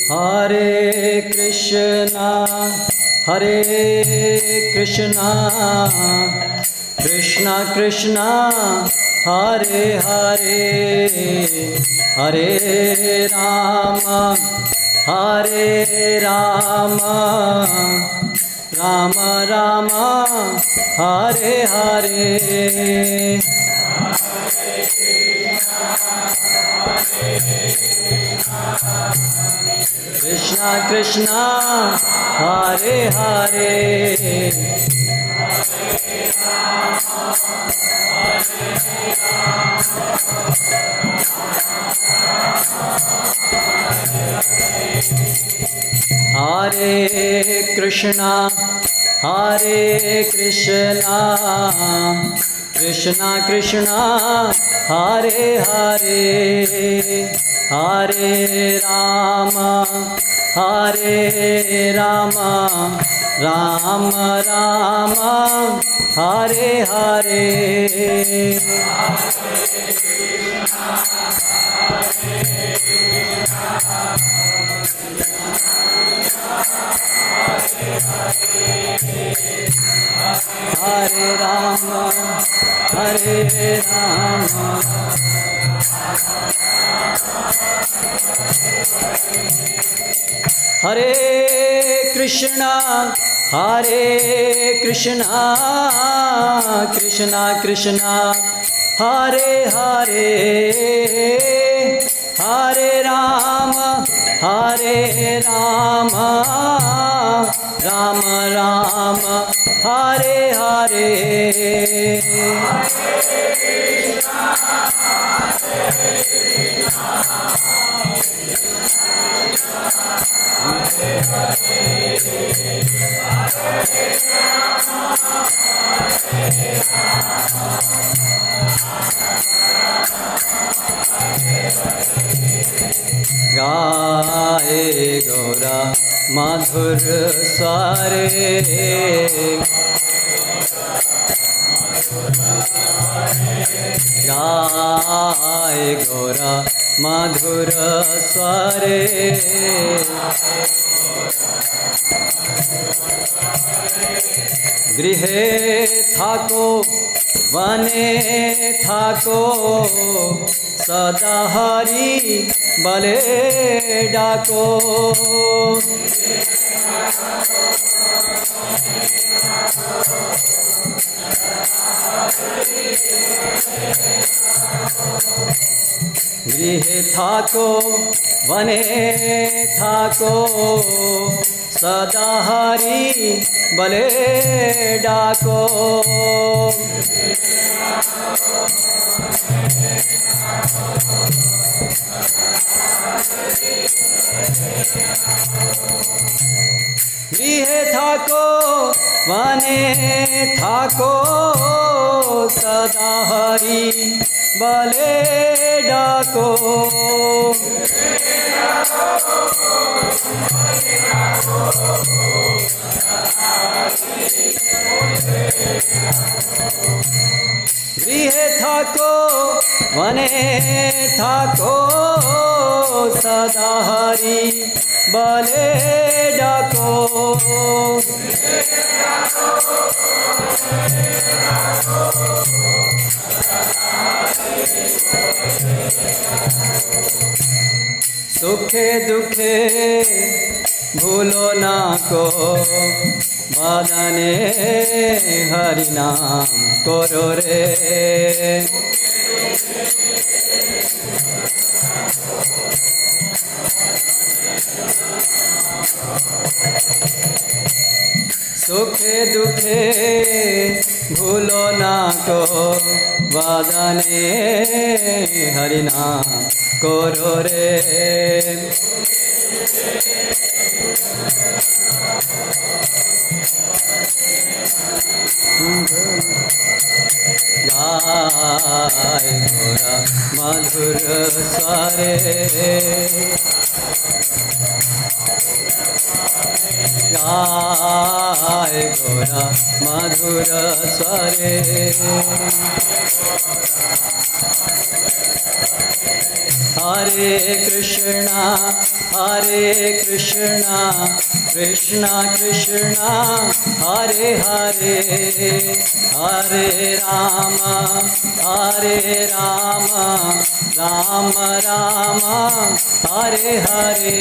Hare Krishna, Krishna Krishna, Hare Hare, Hare Rama, Hare Rama, Rama Rama, Hare Hare. Krishna Krishna, Hare Hare, Hare Krishna, Krishna Krishna, Hare Hare, Hare Rama, Rama Rama, Hare Hare. Hare Rama, Hare Rama, Hare Krishna, Krishna Krishna, Hare Hare, Hare Rama, Rama Rama, Hare Hare. गाए गौरा मधुर स्वरे, गाए गौरा मधुर स्वरे, गृहे थाको वने थाको, सदा हरि बले डाको। गृहे थाको वने थाको, सदा हरि बले डाको। गृहे थाको वने थाको, सदा हरि बले डाको। गृहे थाको वने थाको, सदा हरि बले डाको। सुखे दुखे भूलो ना को, बदने हरि नाम करो रे। सुखे दुखे भूलो ना को, बदने हरि नाम करो रे। गाए गौरा मधुर स्वरे, गाए गौरा मधुर स्वरे। Hare Krishna, Hare Krishna Krishna Krishna Hare Hare Hare Rama Hare Rama Rama Rama Hare Hare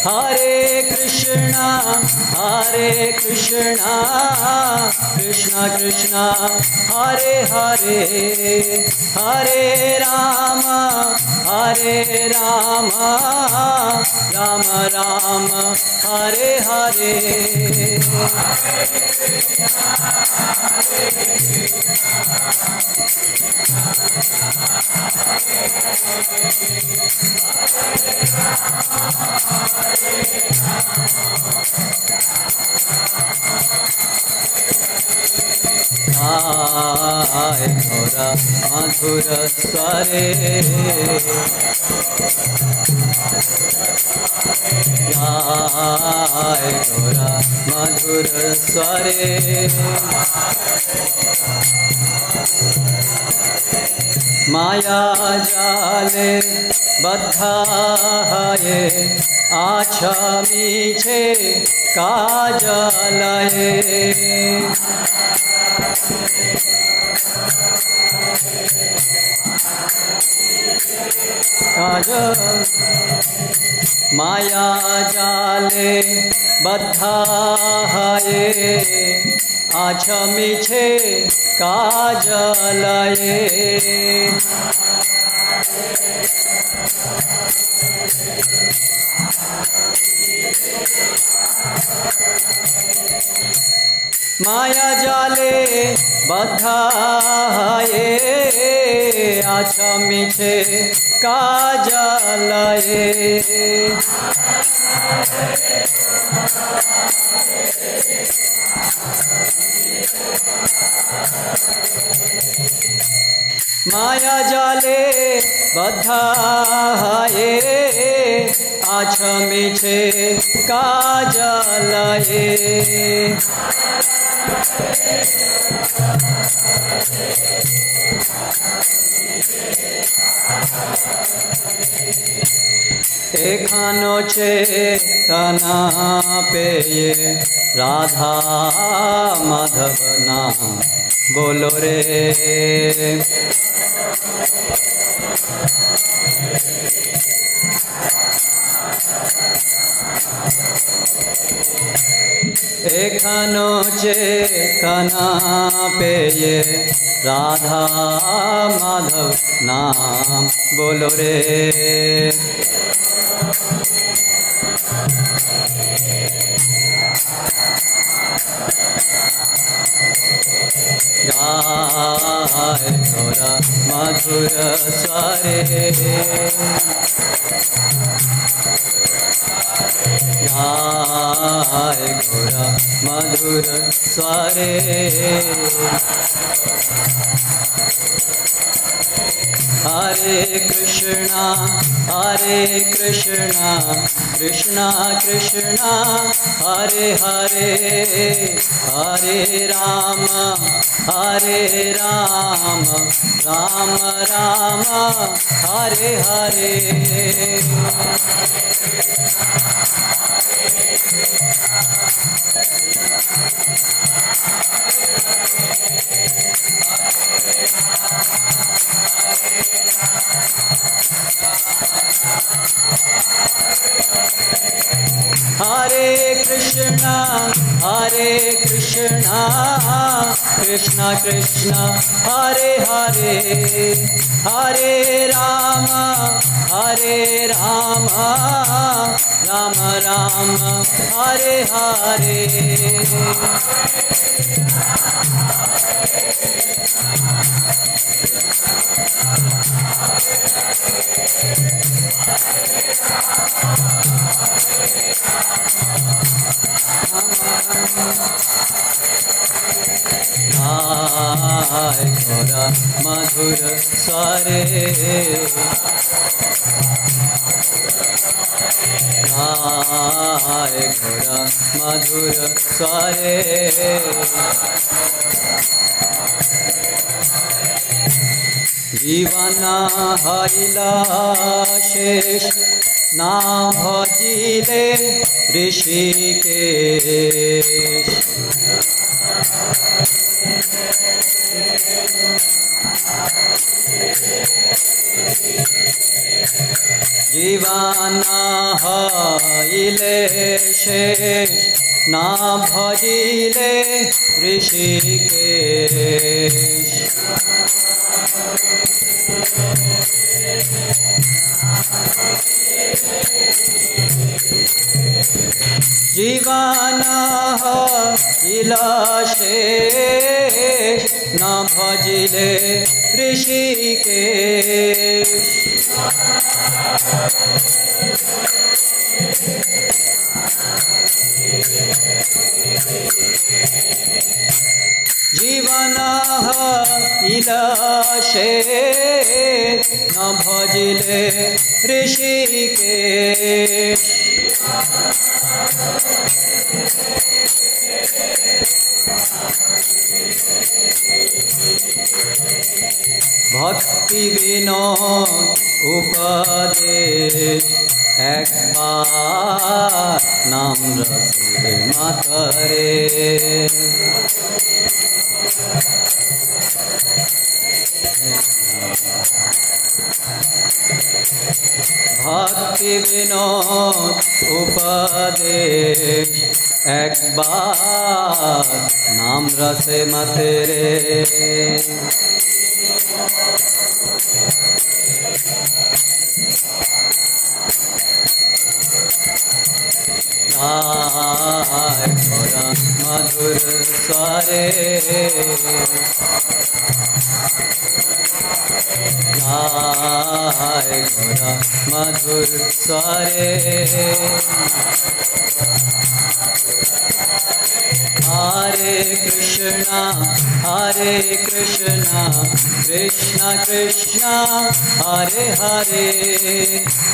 Hare Krishna Krishna Krishna Hare Hare Hare Rama Rama Rama Hare Hare Jai Gaura Madhura Sware Jai Gaura Madhura Sware Maya Jale Baddha Haye Acha Miche Kajalaye Maya Jale Baddha Haye Acha Miche Kajalaye Maya Jale Baddha Haye Acha Miche Kajalaye Maya Jale Baddha Haye Acha Miche Kajalaye एखानो चेतना पे ये राधा माधव नाम बोलो रे एखानो चेतना पे ये राधा माधव नाम बोलो रे Jai Gaura Madhura Sware Jai Gaura Madhura Sware Hare Krishna Krishna Krishna Hare Hare Hare Rama Rama Rama Hare Hare Hare Krishna Krishna Krishna Hare Hare Hare Rama Rama Rama Hare Hare घोरा मधुर स्वरे गाय घोरा मधुर स्वरे जीवन हरिला शेष ना भजिले ऋषिकेश जीवन हरिले शेष ना भजिले ऋषिकेश जीवन इलाशेष न भजिले ऋषिकेश जीवन इलाशेष न भजिले ऋषिकेश भक्ति विनोद उपदेश एक बार नाम रसे मातरे भक्ति विनोद उपदेश एक बार नाम रसे मतेरे गाय घोरा मधुर स्वरे गाय घोरा मधुर स्वरे हरे कृष्णा कृष्ण कृष्ण हरे हरे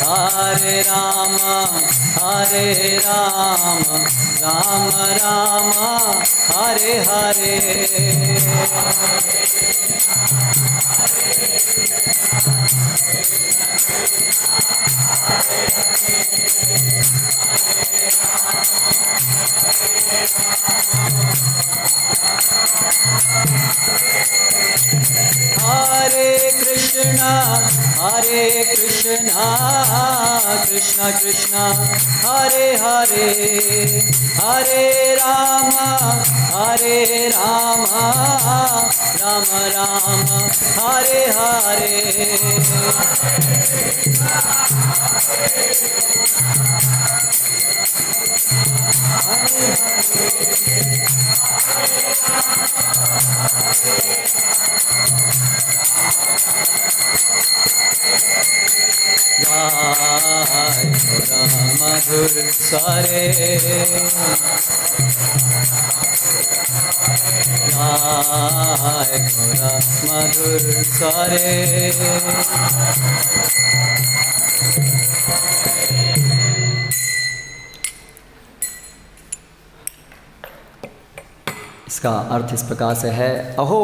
हरे राम राम राम हरे हरे हरे कृष्णा कृष्ण कृष्ण हरे हरे हरे राम राम राम हरे हरे गाय घोरा मधुर स्वरे गाय घोरा मधुर स्वरे इसका अर्थ इस प्रकार से है। अहो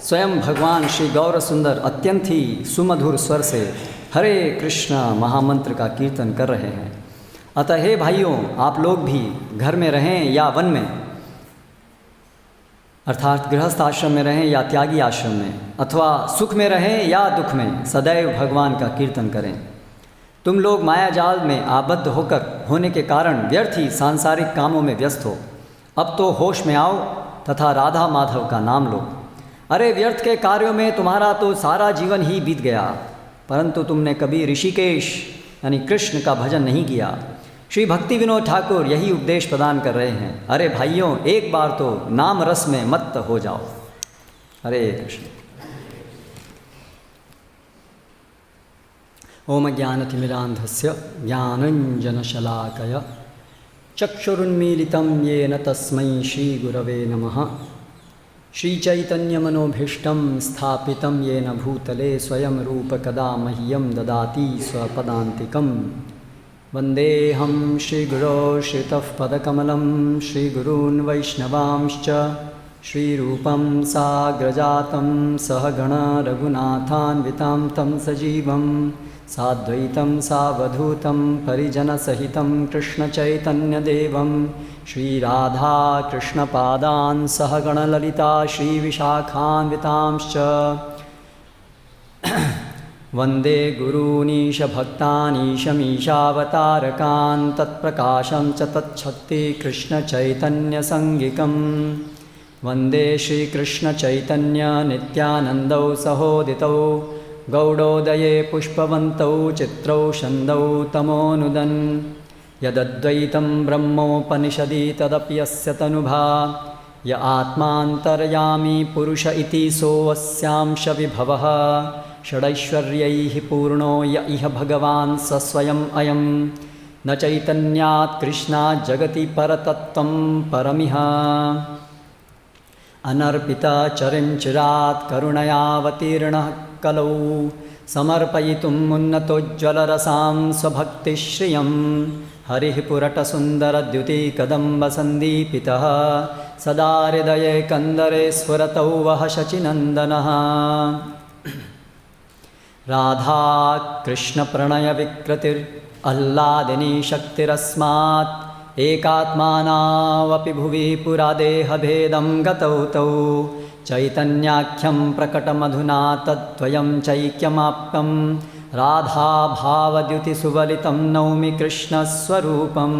स्वयं भगवान श्री गौर सुंदर अत्यंत ही सुमधुर स्वर से हरे कृष्णा महामंत्र का कीर्तन कर रहे हैं। अतः हे भाइयों, आप लोग भी घर में रहें या वन में, अर्थात गृहस्थ आश्रम में रहें या त्यागी आश्रम में, अथवा सुख में रहें या दुख में, सदैव भगवान का कीर्तन करें। तुम लोग माया जाल में आबद्ध होने के कारण व्यर्थ ही सांसारिक कामों में व्यस्त हो। अब तो होश में आओ तथा राधा माधव का नाम लो। अरे व्यर्थ के कार्यों में तुम्हारा तो सारा जीवन ही बीत गया, परंतु तुमने कभी ऋषिकेश यानी कृष्ण का भजन नहीं किया। श्री भक्ति विनोद ठाकुर यही उपदेश प्रदान कर रहे हैं। अरे भाइयों, एक बार तो नाम रस में मत्त हो जाओ। हरे कृष्ण। ओम ज्ञानतिमिरान्धस्य ज्ञानञ्जनशलाकया चक्षुरुन्मीलितं येन तस्मै श्रीगुरवे नमः। श्रीचैतन्यमनोभीष्टं स्थापितं येन भूतले स्वयं रूप कदा मह्यं ददाति स्वपदान्तिकं। वन्देऽहं श्रीगुरो श्रितः पदकमलं श्रीगुरून् वैष्णवांश्च श्रीरूपं साग्रजातं सहगण रघुनाथान्वितां तं सजीवं साद्वैतं सावधूतं परिजनसहितं कृष्णचैतन्यदेवं श्रीराधाकृष्णपादान् सहगणललिता श्रीविशाखान्वितांश्च वन्दे गुरूनीशभक्तानीशमीशावतारकान् तत्प्रकाशं च तच्छक्तिकृष्णचैतन्यसङ्गिकं। वन्दे श्रीकृष्णचैतन्यनित्यानन्दौ सहोदितौ गौडोदये पुष्पवन्तौ चित्रौ छन्दौ तमोनुदन्। यदद्वैतं ब्रह्मोपनिषदि तदपि यस्य तनुभा य आत्मान्तर्यामी पुरुष इति सोऽस्यांश विभवः। षडैश्वर्यैः पूर्णो य इह भगवान् स स्वयम् अयं न चैतन्यात् कृष्णात् जगति परतत्त्वं परमिह। अनर्पितचरिञ्चिरात् करुणयावतीर्णः कलौ समर्पयितुम् उन्नतोज्ज्वलरसां स्वभक्तिश्रियं। हरिः पुरटसुन्दरद्युतिकदम्बसन्दीपितः सदा हृदये कन्दरे स्फुरतौ वः शचिनन्दनः। राधाकृष्णप्रणयविकृतिर्आह्लादिनी शक्तिरस्मात् एकात्मानावपि भुवि पुरा देहभेदं गतौ तौ। चैतन्याख्यं प्रकटमधुना तद्वयं चैक्यमाप्तं राधाभावद्युतिसुवलितं नौमि कृष्णस्वरूपं।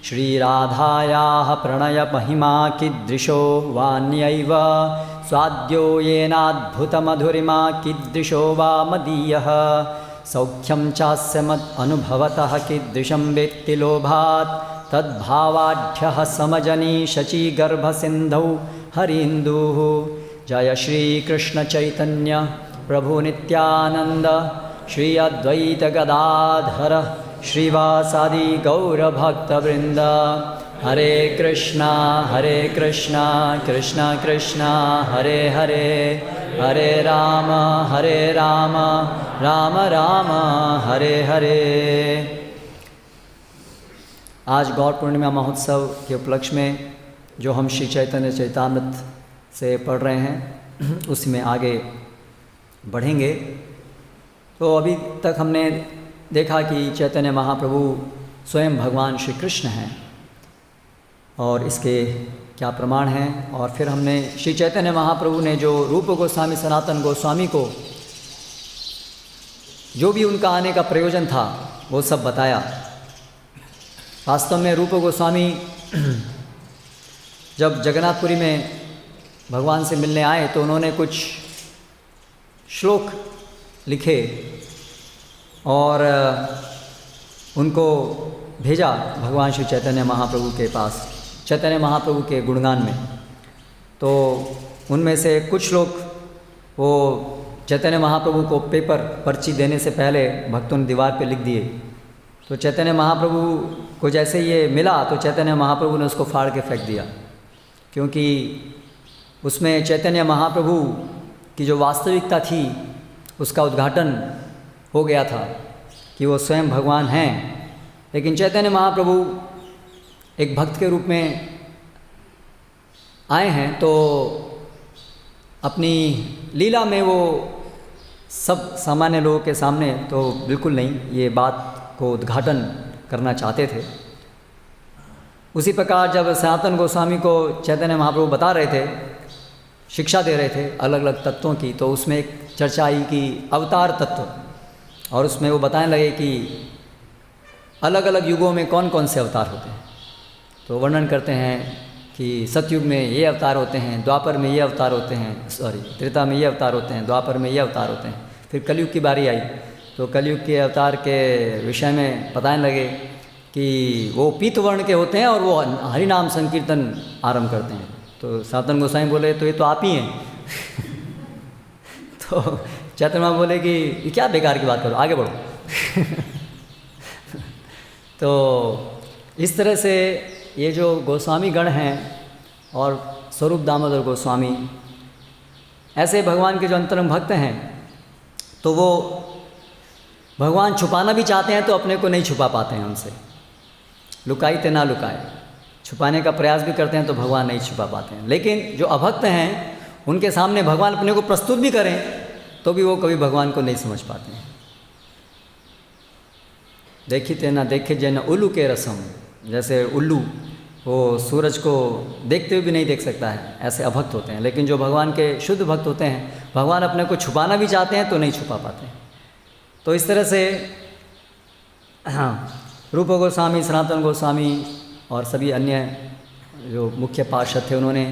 श्रीराधायाः प्रणयमहिमा कीदृशो वान्यैव स्वाद्यो येनाद्भुतमधुरिमा कीदृशो वा मदीयः। सौख्यं चास्य मत् अनुभवतः कीदृशं वेत्ति लोभात् तद्भावाढ्यः समजनी शचीगर्भसिन्धौ हरीन्दुः। जय श्रीकृष्णचैतन्य प्रभु नित्यानन्द श्री अद्वैत गदाधर श्रीवासादि गौरभक्तवृन्द। हरे कृष्णा कृष्ण कृष्ण हरे हरे हरे राम राम राम हरे हरे। आज गौर पूर्णिमा महोत्सव के उपलक्ष्य में जो हम श्री चैतन्य चैतामृत से पढ़ रहे हैं उसमें आगे बढ़ेंगे। तो अभी तक हमने देखा कि चैतन्य महाप्रभु स्वयं भगवान श्री कृष्ण हैं और इसके क्या प्रमाण हैं। और फिर हमने श्री चैतन्य महाप्रभु ने जो रूप गोस्वामी सनातन गोस्वामी को जो भी उनका आने का प्रयोजन था वो सब बताया। वास्तव में रूप गोस्वामी जब जगन्नाथपुरी में भगवान से मिलने आए तो उन्होंने कुछ श्लोक लिखे और उनको भेजा भगवान श्री चैतन्य महाप्रभु के पास चैतन्य महाप्रभु के गुणगान में। तो उनमें से कुछ श्लोक वो चैतन्य महाप्रभु को पेपर पर्ची देने से पहले भक्तों ने दीवार पे लिख दिए। तो चैतन्य महाप्रभु को जैसे ये मिला तो चैतन्य महाप्रभु ने उसको फाड़ के फेंक दिया, क्योंकि उसमें चैतन्य महाप्रभु की जो वास्तविकता थी उसका उद्घाटन हो गया था कि वो स्वयं भगवान हैं। लेकिन चैतन्य महाप्रभु एक भक्त के रूप में आए हैं तो अपनी लीला में वो सब सामान्य लोगों के सामने तो बिल्कुल नहीं ये बात को उद्घाटन करना चाहते थे। उसी प्रकार जब सनातन गोस्वामी को चैतन्य महाप्रभु बता रहे थे, शिक्षा दे रहे थे अलग अलग तत्वों की, तो उसमें एक चर्चा आई कि अवतार तत्व, और उसमें वो बताने लगे कि अलग अलग युगों में कौन कौन से अवतार होते हैं। तो वर्णन करते हैं कि सतयुग में ये अवतार होते हैं, द्वापर में ये अवतार होते हैं, त्रेता में ये अवतार होते हैं, द्वापर में ये अवतार होते हैं। फिर कलयुग की बारी आई तो कलयुग के अवतार के विषय में बताने लगे कि वो पीत वर्ण के होते हैं और वो हरि नाम संकीर्तन आरंभ करते हैं। तो सनातन गोसाई बोले तो ये तो आप ही हैं। तो चैतन्य महाप्रभु बोले कि ये क्या बेकार की बात करो, आगे बढ़ो। तो इस तरह से ये जो गोस्वामी गण हैं और स्वरूप दामोदर गोस्वामी ऐसे भगवान के जो अंतरंग भक्त हैं तो वो भगवान छुपाना भी चाहते हैं तो अपने को नहीं छुपा पाते हैं उनसे। लुकाई ते ना लुकाए, छुपाने का प्रयास भी करते हैं तो भगवान नहीं छुपा पाते हैं। लेकिन जो अभक्त हैं उनके सामने भगवान अपने को प्रस्तुत भी करें तो भी वो कभी भगवान को नहीं समझ पाते हैं। देखी ते ना देखे जैन उल्लू के रसम, जैसे उल्लू वो सूरज को देखते हुए भी नहीं देख सकता है, ऐसे अभक्त होते हैं। लेकिन जो भगवान के शुद्ध भक्त होते हैं, भगवान अपने को छुपाना भी चाहते हैं तो नहीं छुपा पाते हैं। तो इस तरह से हाँ, रूप गोस्वामी, सनातन गोस्वामी और सभी अन्य जो मुख्य पार्षद थे उन्होंने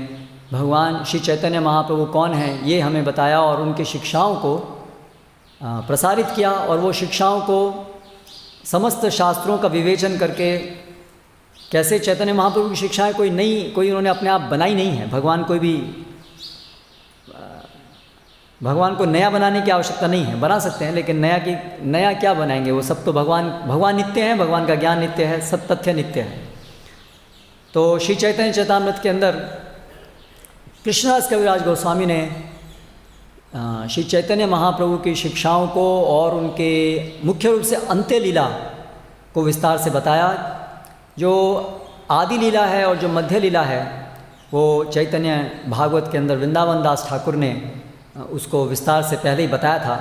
भगवान श्री चैतन्य महाप्रभु कौन हैं ये हमें बताया और उनकी शिक्षाओं को प्रसारित किया। और वो शिक्षाओं को समस्त शास्त्रों का विवेचन करके कैसे चैतन्य महाप्रभु की शिक्षाएं कोई उन्होंने अपने आप बनाई नहीं है। भगवान को नया बनाने की आवश्यकता नहीं है, बना सकते हैं लेकिन नया क्या बनाएंगे। वो सब तो भगवान नित्य हैं, भगवान का ज्ञान नित्य है, सब तथ्य नित्य है। तो श्री चैतन्य चैतामृत के अंदर कृष्णदास कविराज गोस्वामी ने श्री चैतन्य महाप्रभु की शिक्षाओं को और उनके मुख्य रूप से अंत्य लीला को विस्तार से बताया। जो आदि लीला है और जो मध्य लीला है वो चैतन्य भागवत के अंदर वृंदावन दास ठाकुर ने उसको विस्तार से पहले ही बताया था।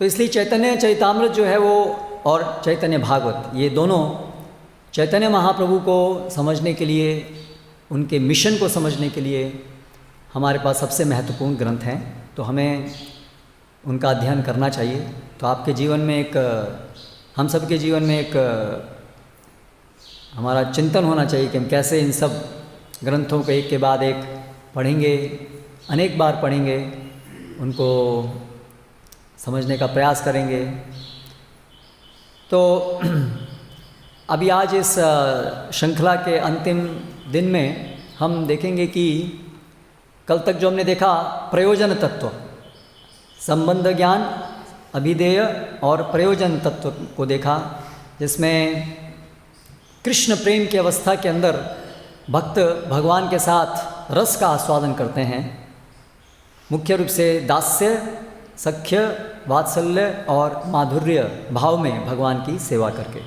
तो इसलिए चैतन्य चैतामृत जो है वो और चैतन्य भागवत, ये दोनों चैतन्य महाप्रभु को समझने के लिए, उनके मिशन को समझने के लिए हमारे पास सबसे महत्वपूर्ण ग्रंथ हैं। तो हमें उनका अध्ययन करना चाहिए। तो आपके जीवन में हम सबके जीवन में एक हमारा चिंतन होना चाहिए कि हम कैसे इन सब ग्रंथों को एक के बाद एक पढ़ेंगे, अनेक बार पढ़ेंगे, उनको समझने का प्रयास करेंगे। तो अभी आज इस श्रृंखला के अंतिम दिन में हम देखेंगे कि कल तक जो हमने देखा प्रयोजन तत्व, संबंध ज्ञान, अभिधेय और प्रयोजन तत्व को देखा, जिसमें कृष्ण प्रेम की अवस्था के अंदर भक्त भगवान के साथ रस का आस्वादन करते हैं, मुख्य रूप से दास्य, सख्य, वात्सल्य और माधुर्य भाव में भगवान की सेवा करके।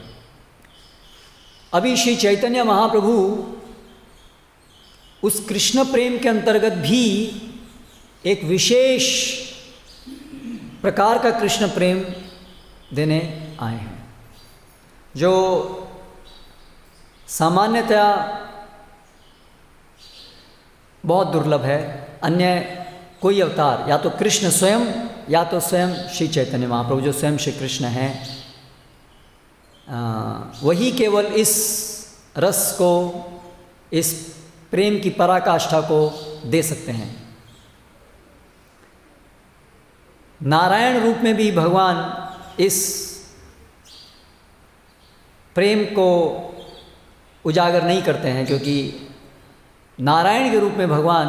अभी श्री चैतन्य महाप्रभु उस कृष्ण प्रेम के अंतर्गत भी एक विशेष प्रकार का कृष्ण प्रेम देने आए हैं, जो सामान्यतया बहुत दुर्लभ है। अन्य कोई अवतार, या तो कृष्ण स्वयं या तो स्वयं श्री चैतन्य महाप्रभु जो स्वयं श्री कृष्ण हैं, वही केवल इस रस को, इस प्रेम की पराकाष्ठा को दे सकते हैं। नारायण रूप में भी भगवान इस प्रेम को उजागर नहीं करते हैं, क्योंकि नारायण के रूप में भगवान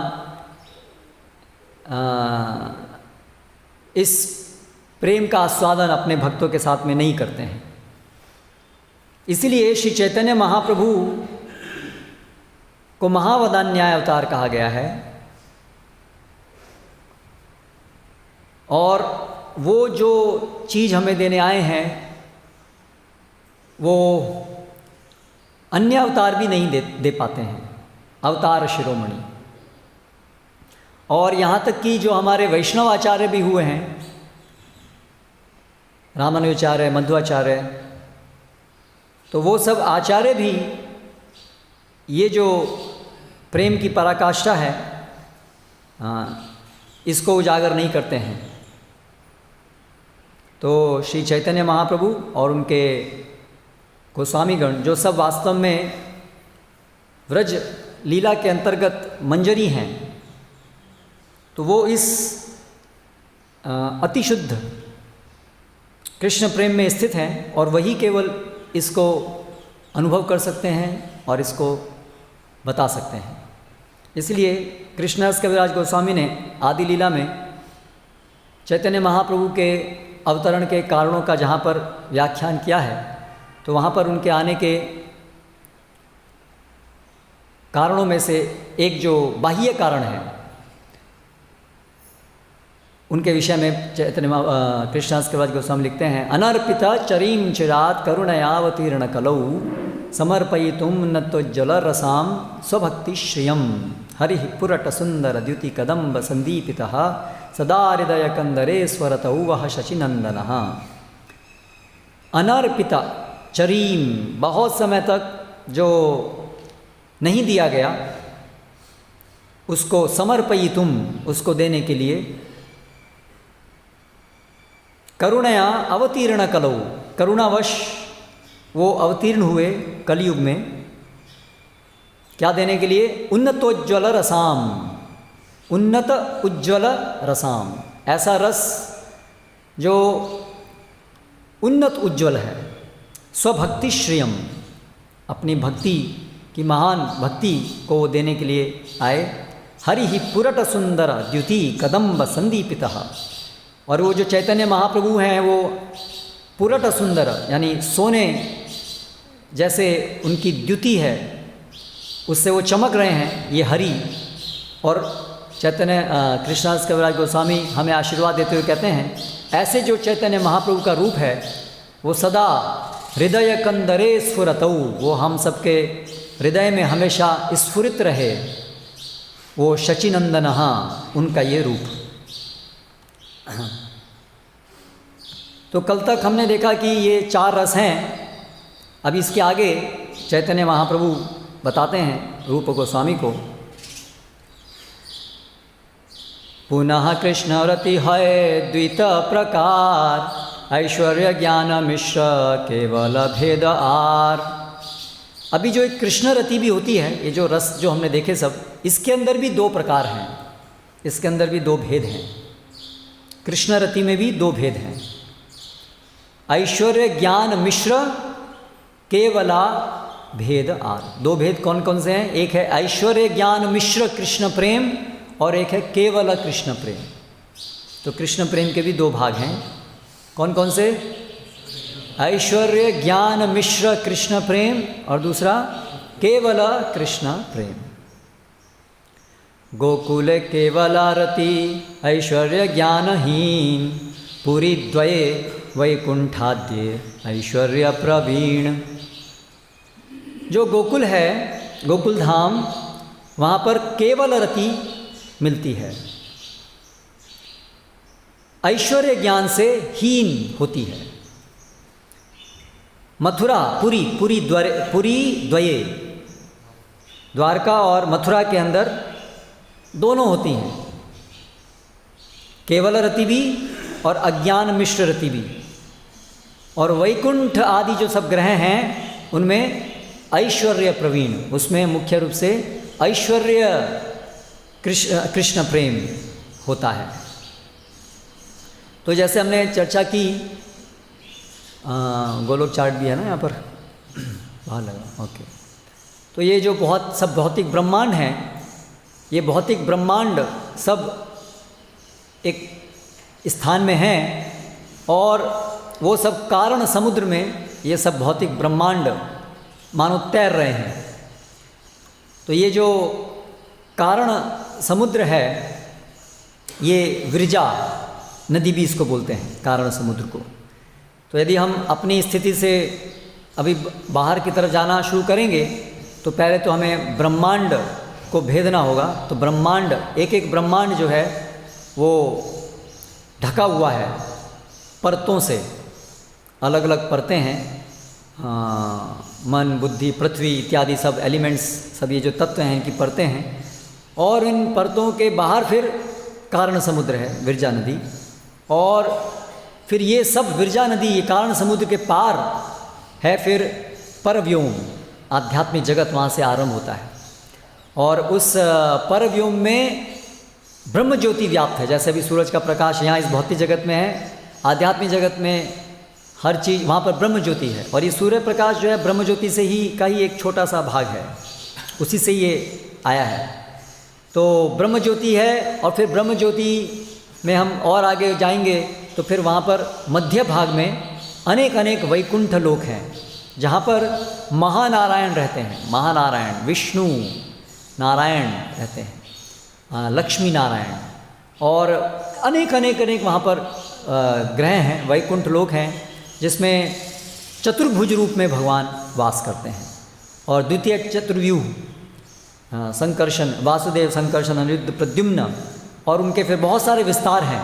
इस प्रेम का आस्वादन अपने भक्तों के साथ में नहीं करते हैं। इसलिए श्री चैतन्य महाप्रभु को महावदान्याय अवतार कहा गया है। और वो जो चीज़ हमें देने आए हैं वो अन्य अवतार भी नहीं दे पाते हैं, अवतार शिरोमणि। और यहाँ तक कि जो हमारे वैष्णव आचार्य भी हुए हैं, रामानुजाचार्य, मध्वाचार्य, तो वो सब आचार्य भी ये जो प्रेम की पराकाष्ठा है इसको उजागर नहीं करते हैं। तो श्री चैतन्य महाप्रभु और उनके गोस्वामीगण जो सब वास्तव में व्रज लीला के अंतर्गत मंजरी हैं, तो वो इस अतिशुद्ध कृष्ण प्रेम में स्थित हैं और वही केवल इसको अनुभव कर सकते हैं और इसको बता सकते हैं। इसलिए कृष्णदास कविराज गोस्वामी ने आदि लीला में चैतन्य महाप्रभु के अवतरण के कारणों का जहाँ पर व्याख्यान किया है, तो वहाँ पर उनके आने के कारणों में से एक जो बाह्य कारण है, उनके विषय में चैतन्य कृष्णास के बाद गोस्वामी लिखते हैं, अनर्पिता चरीम चिरात करुणयावतीर्ण कलौ समर्पयितुम नत्वज्जल रसाम स्वभक्ति श्रियम हरि पुरट सुंदर द्युति कदम्ब संदीपितः सदा हृदय कंदरे स्वरतौ वह शशिनंदनः। अनर्पिता चरीम, बहुत समय तक जो नहीं दिया गया उसको समर्पयितुम, उसको देने के लिए, करुणया अवतीर्ण कलौ, करुणावश वो अवतीर्ण हुए कलयुग में, क्या देने के लिए, उन्नतोज्ज्वल रसाम, उन्नत उज्ज्वल रसाम, ऐसा रस जो उन्नत उज्ज्वल है, स्वभक्ति श्रियम, अपनी भक्ति की महान भक्ति को देने के लिए आए। हरि ही पुरट सुंदर द्युति कदम्ब संदीपितः, और वो जो चैतन्य महाप्रभु हैं वो पुरट सुंदर यानी सोने जैसे उनकी द्युति है, उससे वो चमक रहे हैं, ये हरि। और चैतन्य कृष्णास कविराज गोस्वामी हमें आशीर्वाद देते हुए कहते हैं, ऐसे जो चैतन्य महाप्रभु का रूप है वो सदा हृदय कंदरे स्फुरतौ, वो हम सबके हृदय में हमेशा स्फुरित रहे, वो शचिनंदनः, उनका ये रूप। तो कल तक हमने देखा कि ये 4 रस हैं। अब इसके आगे चैतन्य महाप्रभु बताते हैं रूप गोस्वामी को, पुनः कृष्ण रति है द्वित प्रकार, ऐश्वर्य ज्ञान मिश्र केवल भेद आर। अभी जो एक कृष्ण रति भी होती है, ये जो रस जो हमने देखे सब, इसके अंदर भी 2 प्रकार हैं, इसके अंदर भी 2 भेद हैं। कृष्ण रति में भी 2 भेद हैं, ऐश्वर्य ज्ञान मिश्र केवला भेद आर। 2 भेद कौन कौन से हैं? एक है ऐश्वर्य ज्ञान मिश्र कृष्ण प्रेम और एक है केवल कृष्ण प्रेम। तो कृष्ण प्रेम के भी 2 भाग हैं, कौन कौन से? ऐश्वर्य ज्ञान मिश्र कृष्ण प्रेम और दूसरा केवल कृष्ण प्रेम। गोकुल केवलारति ऐश्वर्य ज्ञानहीन, पुरी द्वये वैकुंठाद्ये ऐश्वर्य प्रवीण। जो गोकुल है, गोकुल धाम, वहाँ पर केवल रति मिलती है, ऐश्वर्य ज्ञान से हीन होती है। मथुरा पुरी, पुरी द्वये, द्वारका और मथुरा के अंदर दोनों होती हैं, केवल रति भी और अज्ञान मिश्र रति भी। और वैकुंठ आदि जो सब ग्रह हैं उनमें ऐश्वर्य प्रवीण, उसमें मुख्य रूप से ऐश्वर्य कृष्ण प्रेम होता है। तो जैसे हमने चर्चा की, गोलोक चार्ट भी है ना यहाँ पर, वहाँ लगा, ओके। तो ये जो बहुत सब भौतिक ब्रह्मांड हैं, ये भौतिक ब्रह्मांड सब एक स्थान में हैं और वो सब कारण समुद्र में ये सब भौतिक ब्रह्मांड मानो तैर रहे हैं। तो ये जो कारण समुद्र है, ये विरजा नदी भी इसको बोलते हैं, कारण समुद्र को। तो यदि हम अपनी स्थिति से अभी बाहर की तरफ जाना शुरू करेंगे तो पहले तो हमें ब्रह्मांड को भेदना होगा। तो ब्रह्मांड, एक एक ब्रह्मांड जो है वो ढका हुआ है परतों से, अलग अलग परतें हैं, मन बुद्धि पृथ्वी इत्यादि सब एलिमेंट्स, सब ये जो तत्व हैं इनकी परतें हैं। और इन परतों के बाहर फिर कारण समुद्र है, विरजा नदी। और फिर ये सब विरजा नदी, ये कारण समुद्र के पार है फिर परव्योम, आध्यात्मिक जगत वहाँ से आरंभ होता है। और उस परव्योम में ब्रह्म ज्योति व्याप्त है। जैसे अभी सूरज का प्रकाश यहाँ इस भौतिक जगत में है, आध्यात्मिक जगत में हर चीज़ वहाँ पर ब्रह्म ज्योति है। और ये सूर्य प्रकाश जो है ब्रह्म ज्योति से ही का ही एक छोटा सा भाग है, उसी से ये आया है। तो ब्रह्म ज्योति है और फिर ब्रह्म ज्योति में हम और आगे जाएंगे तो फिर वहाँ पर मध्य भाग में अनेक अनेक वैकुंठ लोक हैं, जहाँ पर महानारायण रहते हैं। महानारायण, विष्णु, नारायण रहते हैं, लक्ष्मी नारायण, और अनेक अनेक अनेक वहाँ पर ग्रह हैं, वैकुंठ लोक हैं, जिसमें चतुर्भुज रूप में भगवान वास करते हैं। और द्वितीय चतुर्व्यूह, संकर्षण, वासुदेव, संकर्षण, अनिरुद्ध, प्रद्युम्न, और उनके फिर बहुत सारे विस्तार हैं,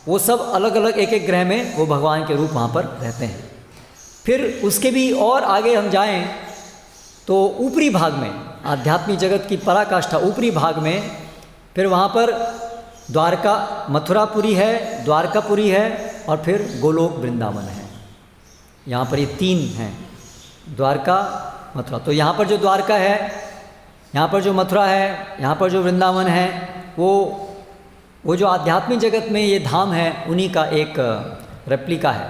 वो सब अलग अलग एक एक ग्रह में वो भगवान के रूप वहाँ पर रहते हैं। फिर उसके भी और आगे हम जाएं तो ऊपरी भाग में, आध्यात्मिक जगत की पराकाष्ठा ऊपरी भाग में, फिर वहाँ पर द्वारका, मथुरापुरी है, द्वारकापुरी है, और फिर गोलोक वृंदावन है। यहाँ पर ये तीन हैं, द्वारका, मथुरा। तो यहाँ पर जो द्वारका है, यहाँ पर जो मथुरा है, यहाँ पर जो वृंदावन है, वो जो आध्यात्मिक जगत में ये धाम है, उन्हीं का एक रेप्लिका है,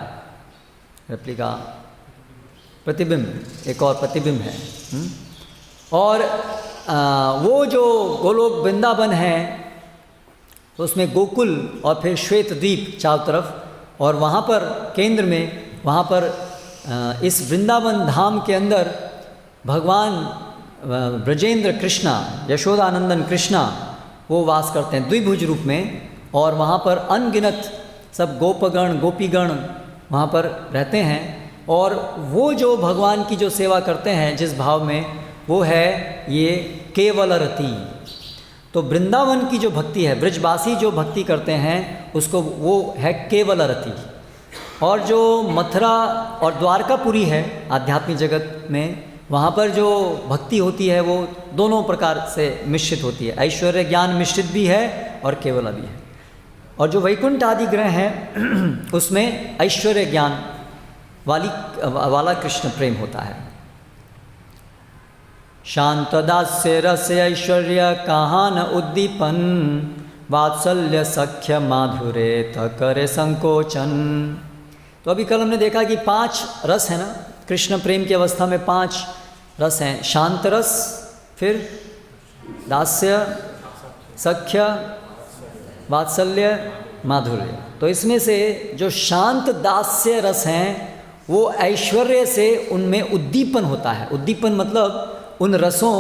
रेप्लिका, प्रतिबिंब, एक और प्रतिबिंब है। और वो जो गोलोक वृंदावन है, तो उसमें गोकुल और फिर श्वेत द्वीप चारों तरफ, और वहाँ पर केंद्र में, वहाँ पर इस वृंदावन धाम के अंदर भगवान ब्रजेंद्र कृष्णा, यशोदानंदन कृष्णा, वो वास करते हैं द्विभुज रूप में। और वहाँ पर अनगिनत सब गोपगण, गोपीगण वहाँ पर रहते हैं, और वो जो भगवान की जो सेवा करते हैं जिस भाव में, वो है ये केवल रति। तो वृंदावन की जो भक्ति है, ब्रजवासी जो भक्ति करते हैं उसको, वो है केवल रति। और जो मथुरा और द्वारकापुरी है आध्यात्मिक जगत में, वहाँ पर जो भक्ति होती है वो दोनों प्रकार से मिश्रित होती है, ऐश्वर्य ज्ञान मिश्रित भी है और केवल भी है। और जो वैकुंठ आदि ग्रह हैं उसमें ऐश्वर्य ज्ञान वाला कृष्ण प्रेम होता है। शांत दास्य रस ऐश्वर्य कहाँ न उद्दीपन, वात्सल्य सख्य माधुरे त करे संकोचन। तो अभी कल हमने देखा कि 5 रस है ना, कृष्ण प्रेम की अवस्था में 5 रस हैं, शांत रस, फिर दास्य, सख्य, वात्सल्य, माधुर्य। तो इसमें से जो शांत दास्य रस हैं वो ऐश्वर्य से उनमें उद्दीपन होता है। उद्दीपन मतलब उन रसों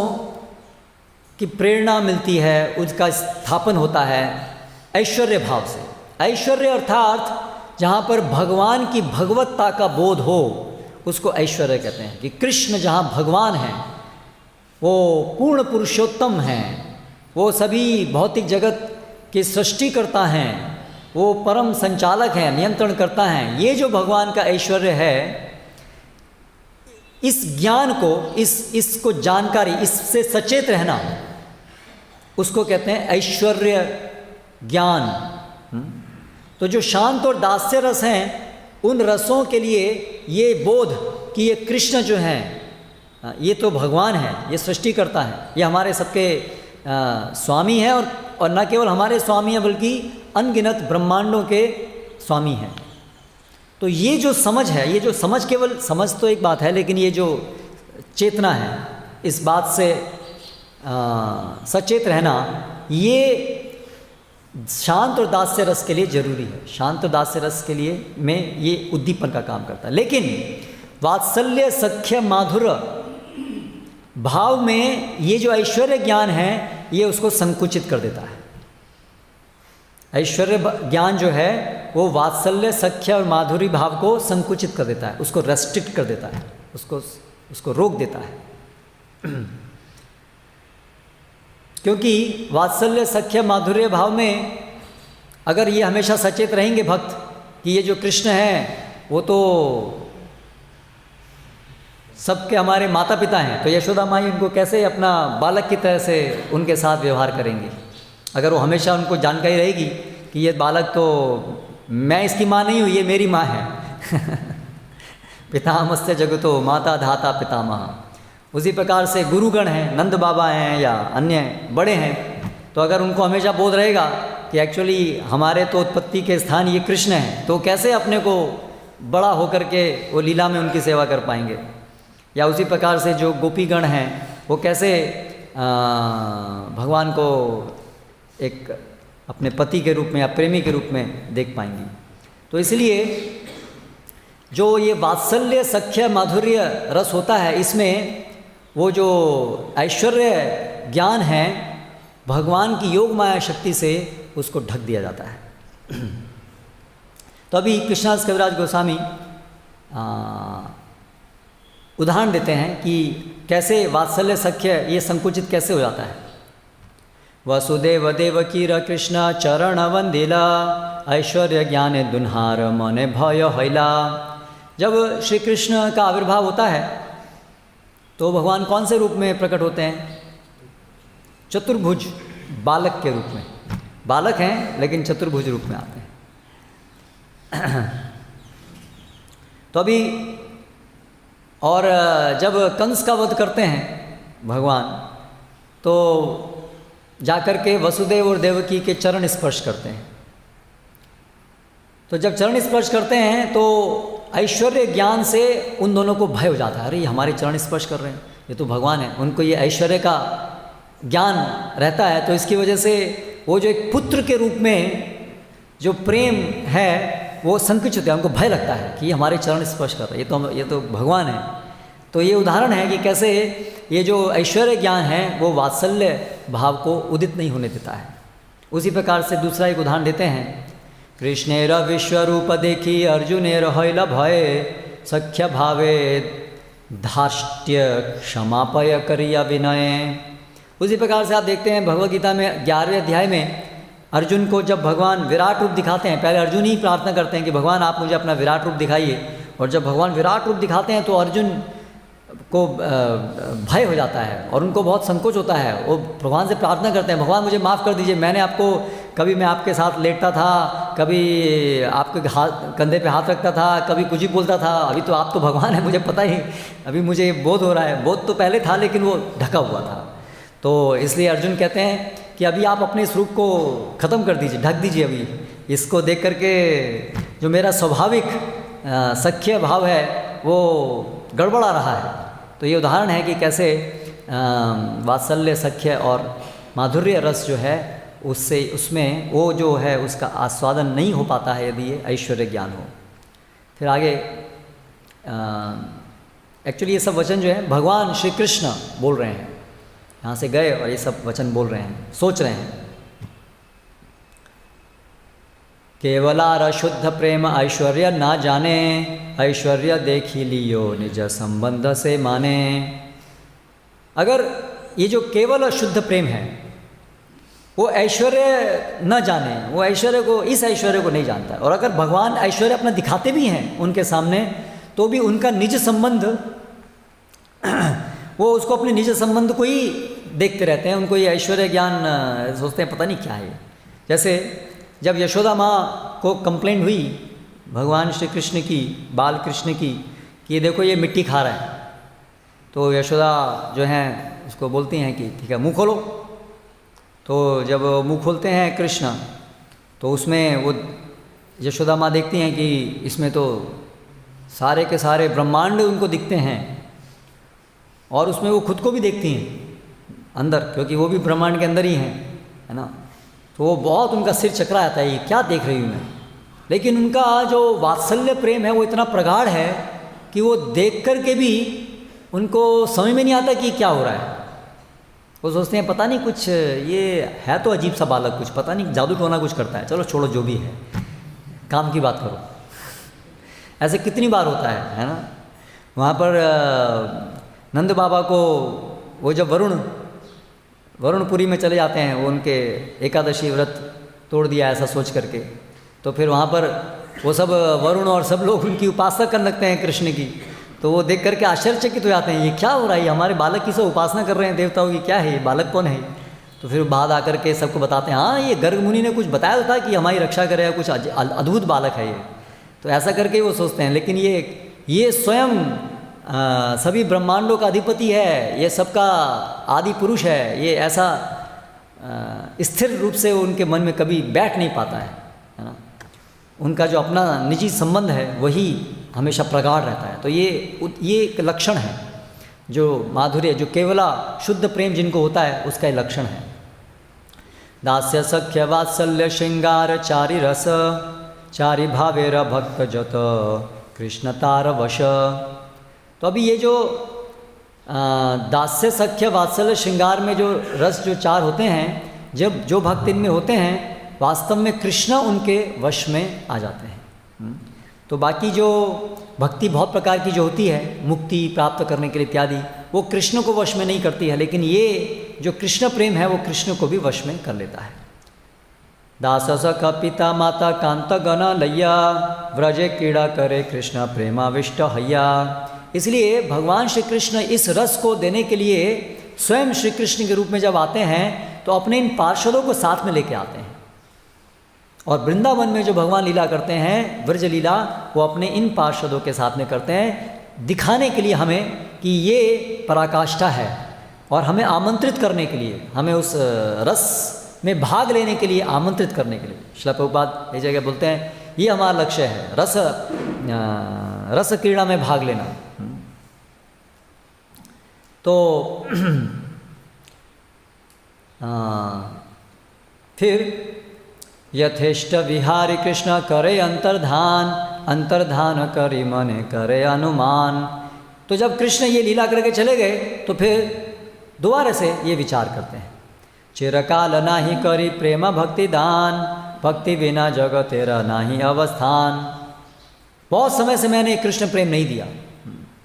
की प्रेरणा मिलती है, उसका स्थापन होता है ऐश्वर्य भाव से। ऐश्वर्य अर्थात जहाँ पर भगवान की भगवत्ता का बोध हो उसको ऐश्वर्य कहते हैं। कि कृष्ण जहाँ भगवान हैं, वो पूर्ण पुरुषोत्तम हैं, वो सभी भौतिक जगत के सृष्टिकर्ता हैं, वो परम संचालक हैं, नियंत्रण करता हैं। ये जो भगवान का ऐश्वर्य है, इस ज्ञान को, इसको जानकारी, इससे सचेत रहना, उसको कहते हैं ऐश्वर्य ज्ञान। तो जो शांत और दास्य रस हैं, उन रसों के लिए ये बोध कि ये कृष्ण जो हैं, ये तो भगवान है, ये सृष्टिकर्ता है, ये हमारे सबके स्वामी हैं, और न केवल हमारे स्वामी हैं बल्कि अनगिनत ब्रह्मांडों के स्वामी हैं। तो ये जो समझ है, ये जो समझ, केवल समझ तो एक बात है, लेकिन ये जो चेतना है, इस बात से सचेत रहना, ये शांत और दास्य रस के लिए जरूरी है। शांत और दास्य रस के लिए में ये उद्दीपन का काम करता है। लेकिन वात्सल्य, सख्य, माधुर्य भाव में ये जो ऐश्वर्य ज्ञान है, ये उसको संकुचित कर देता है। ऐश्वर्य ज्ञान जो है वो वात्सल्य, सख्य और माधुरी भाव को संकुचित कर देता है, उसको रेस्ट्रिक्ट कर देता है, उसको रोक देता है। क्योंकि वात्सल्य, सख्य, माधुर्य भाव में अगर ये हमेशा सचेत रहेंगे भक्त कि ये जो कृष्ण हैं वो तो सबके हमारे माता पिता हैं, तो यशोदा माई उनको कैसे अपना बालक की तरह से उनके साथ व्यवहार करेंगे। अगर वो हमेशा उनको जानकारी रहेगी कि ये बालक तो, मैं इसकी माँ नहीं हूँ, ये मेरी माँ है। पितामहस्य जगतो माता धाता पितामह। उसी प्रकार से गुरुगण हैं, नंद बाबा हैं या अन्य बड़े हैं, तो अगर उनको हमेशा बोध रहेगा कि एक्चुअली हमारे तो उत्पत्ति के स्थान ये कृष्ण हैं, तो कैसे अपने को बड़ा होकर के वो लीला में उनकी सेवा कर पाएंगे। या उसी प्रकार से जो गोपीगण हैं वो कैसे भगवान को एक अपने पति के रूप में या प्रेमी के रूप में देख पाएंगी। तो इसलिए जो ये वात्सल्य, सख्य, माधुर्य रस होता है, इसमें वो जो ऐश्वर्य ज्ञान है भगवान की योग माया शक्ति से उसको ढक दिया जाता है। तो अभी कृष्णदास कविराज गोस्वामी उदाहरण देते हैं कि कैसे वात्सल्य सख्य ये संकुचित कैसे हो जाता है। वसुदेव देवकीर कृष्ण चरण वंदिला ऐश्वर्य ज्ञान दुन्हार मने भय हैला। जब श्री कृष्ण का आविर्भाव होता है तो भगवान कौन से रूप में प्रकट होते हैं? चतुर्भुज बालक के रूप में। बालक हैं लेकिन चतुर्भुज रूप में आते हैं। तो अभी और जब कंस का वध करते हैं भगवान तो जाकर के वसुदेव और देवकी के चरण स्पर्श करते हैं। तो जब चरण स्पर्श करते हैं तो ऐश्वर्य ज्ञान से उन दोनों को भय हो जाता है, अरे ये हमारे चरण स्पर्श कर रहे हैं, ये तो भगवान है। उनको ये ऐश्वर्य का ज्ञान रहता है तो इसकी वजह से वो जो एक पुत्र के रूप में जो प्रेम है वो संकुचित है, उनको भय लगता है कि ये हमारे चरण स्पर्श कर रहे हैं, ये तो भगवान है। तो ये उदाहरण है कि कैसे ये जो ऐश्वर्य ज्ञान है वो वात्सल्य भाव को उदित नहीं होने देता है। उसी प्रकार से दूसरा एक उदाहरण देते हैं। कृष्णेर विश्वरूप देखी अर्जुनेर हैल भय सख्य भावे धार्ष्ट्य क्षमापय करिया विनय। उसी प्रकार से आप देखते हैं भगवद गीता में 11वें अध्याय में अर्जुन को जब भगवान विराट रूप दिखाते हैं, पहले अर्जुन ही प्रार्थना करते हैं कि भगवान आप मुझे अपना विराट रूप दिखाइए, और जब भगवान विराट रूप दिखाते हैं तो अर्जुन को भय हो जाता है और उनको बहुत संकोच होता है। वो भगवान से प्रार्थना करते हैं, भगवान मुझे माफ़ कर दीजिए, मैंने आपको कभी मैं आपके साथ लेटता था, कभी आपके कंधे पे हाथ रखता था, कभी कुछ ही बोलता था, अभी तो आप तो भगवान है, मुझे पता ही, अभी मुझे बोध हो रहा है। बोध तो पहले था लेकिन वो ढका हुआ था। तो इसलिए अर्जुन कहते हैं कि अभी आप अपने इस रूप को ख़त्म कर दीजिए, ढक दीजिए, अभी इसको देख करके जो मेरा स्वाभाविक सख्य भाव है वो गड़बड़ा रहा है। तो ये उदाहरण है कि कैसे वात्सल्य सख्य और माधुर्य रस जो है उससे उसमें वो जो है उसका आस्वादन नहीं हो पाता है यदि ये ऐश्वर्य ज्ञान हो। फिर आगे एक्चुअली ये सब वचन जो है भगवान श्री कृष्ण बोल रहे हैं, यहाँ से गए और ये सब वचन बोल रहे हैं, सोच रहे हैं। केवलार शुद्ध प्रेम ऐश्वर्य ना जाने, ऐश्वर्य देखी लियो निज संबंध से माने। अगर ये जो केवल शुद्ध प्रेम है वो ऐश्वर्य न जाने, वो ऐश्वर्य को, इस ऐश्वर्य को नहीं जानता है, और अगर भगवान ऐश्वर्य अपना दिखाते भी हैं उनके सामने तो भी उनका निज संबंध वो उसको अपने निज संबंध को ही देखते रहते हैं, उनको ये ऐश्वर्य ज्ञान सोचते हैं पता नहीं क्या है। जैसे जब यशोदा माँ को कंप्लेंट हुई भगवान श्री कृष्ण की, बाल कृष्ण की, कि ये देखो ये मिट्टी खा रहा है, तो यशोदा जो हैं उसको बोलती हैं कि ठीक है मुँह खोलो। तो जब मुँह खोलते हैं कृष्ण तो उसमें वो यशोदा माँ देखती हैं कि इसमें तो सारे के सारे ब्रह्मांड उनको दिखते हैं, और उसमें वो खुद को भी देखती हैं अंदर, क्योंकि वो भी ब्रह्मांड के अंदर ही हैं, है ना। तो वो बहुत उनका सिर चकरा आता है, ये क्या देख रही हूँ मैं। लेकिन उनका जो वात्सल्य प्रेम है वो इतना प्रगाढ़ है कि वो देख कर के भी उनको समझ में नहीं आता कि क्या हो रहा है। वो सोचते हैं पता नहीं कुछ ये है तो अजीब सा बालक, कुछ पता नहीं जादू टोना कुछ करता है, चलो छोड़ो जो भी है, काम की बात करो। ऐसे कितनी बार होता है ना। वहाँ पर नंद बाबा को वो जब वरुणपुरी में चले जाते हैं, वो उनके एकादशी व्रत तोड़ दिया ऐसा सोच करके, तो फिर वहाँ पर वो सब वरुण और सब लोग उनकी उपासना करने लगते हैं कृष्ण की। तो वो देख करके आश्चर्यचकित हो जाते हैं, ये क्या हो रहा है, ये हमारे बालक की सब उपासना कर रहे हैं देवताओं की, क्या है ये बालक कौन है। तो फिर बाद आकर के सबको बताते हैं हाँ ये गर्ग मुनि ने कुछ बताया था कि हमारी रक्षा करे, कुछ अद्भुत बालक है ये। तो ऐसा करके वो सोचते हैं, लेकिन ये स्वयं सभी ब्रह्मांडों का अधिपति है, ये सबका आदि पुरुष है, ये ऐसा स्थिर रूप से उनके मन में कभी बैठ नहीं पाता है ना। उनका जो अपना निजी संबंध है वही हमेशा प्रगाढ़ रहता है। तो ये एक लक्षण है जो माधुर्य, जो केवला शुद्ध प्रेम जिनको होता है उसका ये लक्षण है। दास्य सख्य वात्सल्य श्रृंगार चारि रस, चारि भावेर भक्त जत कृष्ण तार वश। तो अभी ये जो दास्य सख्य वात्सल्य श्रृंगार में जो रस जो चार होते हैं, जब जो भक्त इनमें होते हैं वास्तव में कृष्ण उनके वश में आ जाते हैं। तो बाकी जो भक्ति बहुत प्रकार की जो होती है मुक्ति प्राप्त करने के लिए इत्यादि, वो कृष्ण को वश में नहीं करती है, लेकिन ये जो कृष्ण प्रेम है वो कृष्ण को भी वश में कर लेता है। दास सख पिता माता कांत गण लैया व्रजे क्रीड़ा करे कृष्ण प्रेमाविष्ट हैया। इसलिए भगवान श्री कृष्ण इस रस को देने के लिए स्वयं श्री कृष्ण के रूप में जब आते हैं तो अपने इन पार्षदों को साथ में लेके आते हैं। और वृंदावन में जो भगवान लीला करते हैं व्रज लीला, वो अपने इन पार्षदों के साथ में करते हैं, दिखाने के लिए हमें कि ये पराकाष्ठा है और हमें आमंत्रित करने के लिए, हमें उस रस में भाग लेने के लिए आमंत्रित करने के लिए। श्रील प्रभुपाद एक जगह बोलते हैं ये हमारा लक्ष्य है, रस क्रीड़ा में भाग लेना। तो फिर यथेष्ट विहारी कृष्ण करे अंतर्धान, अंतर्धान करी मने करे अनुमान। तो जब कृष्ण ये लीला करके चले गए तो फिर दोबारा से ये विचार करते हैं, चिरकाल नाही करी प्रेम भक्ति दान, भक्ति बिना जग तेरा नाही अवस्थान। बहुत समय से मैंने कृष्ण प्रेम नहीं दिया,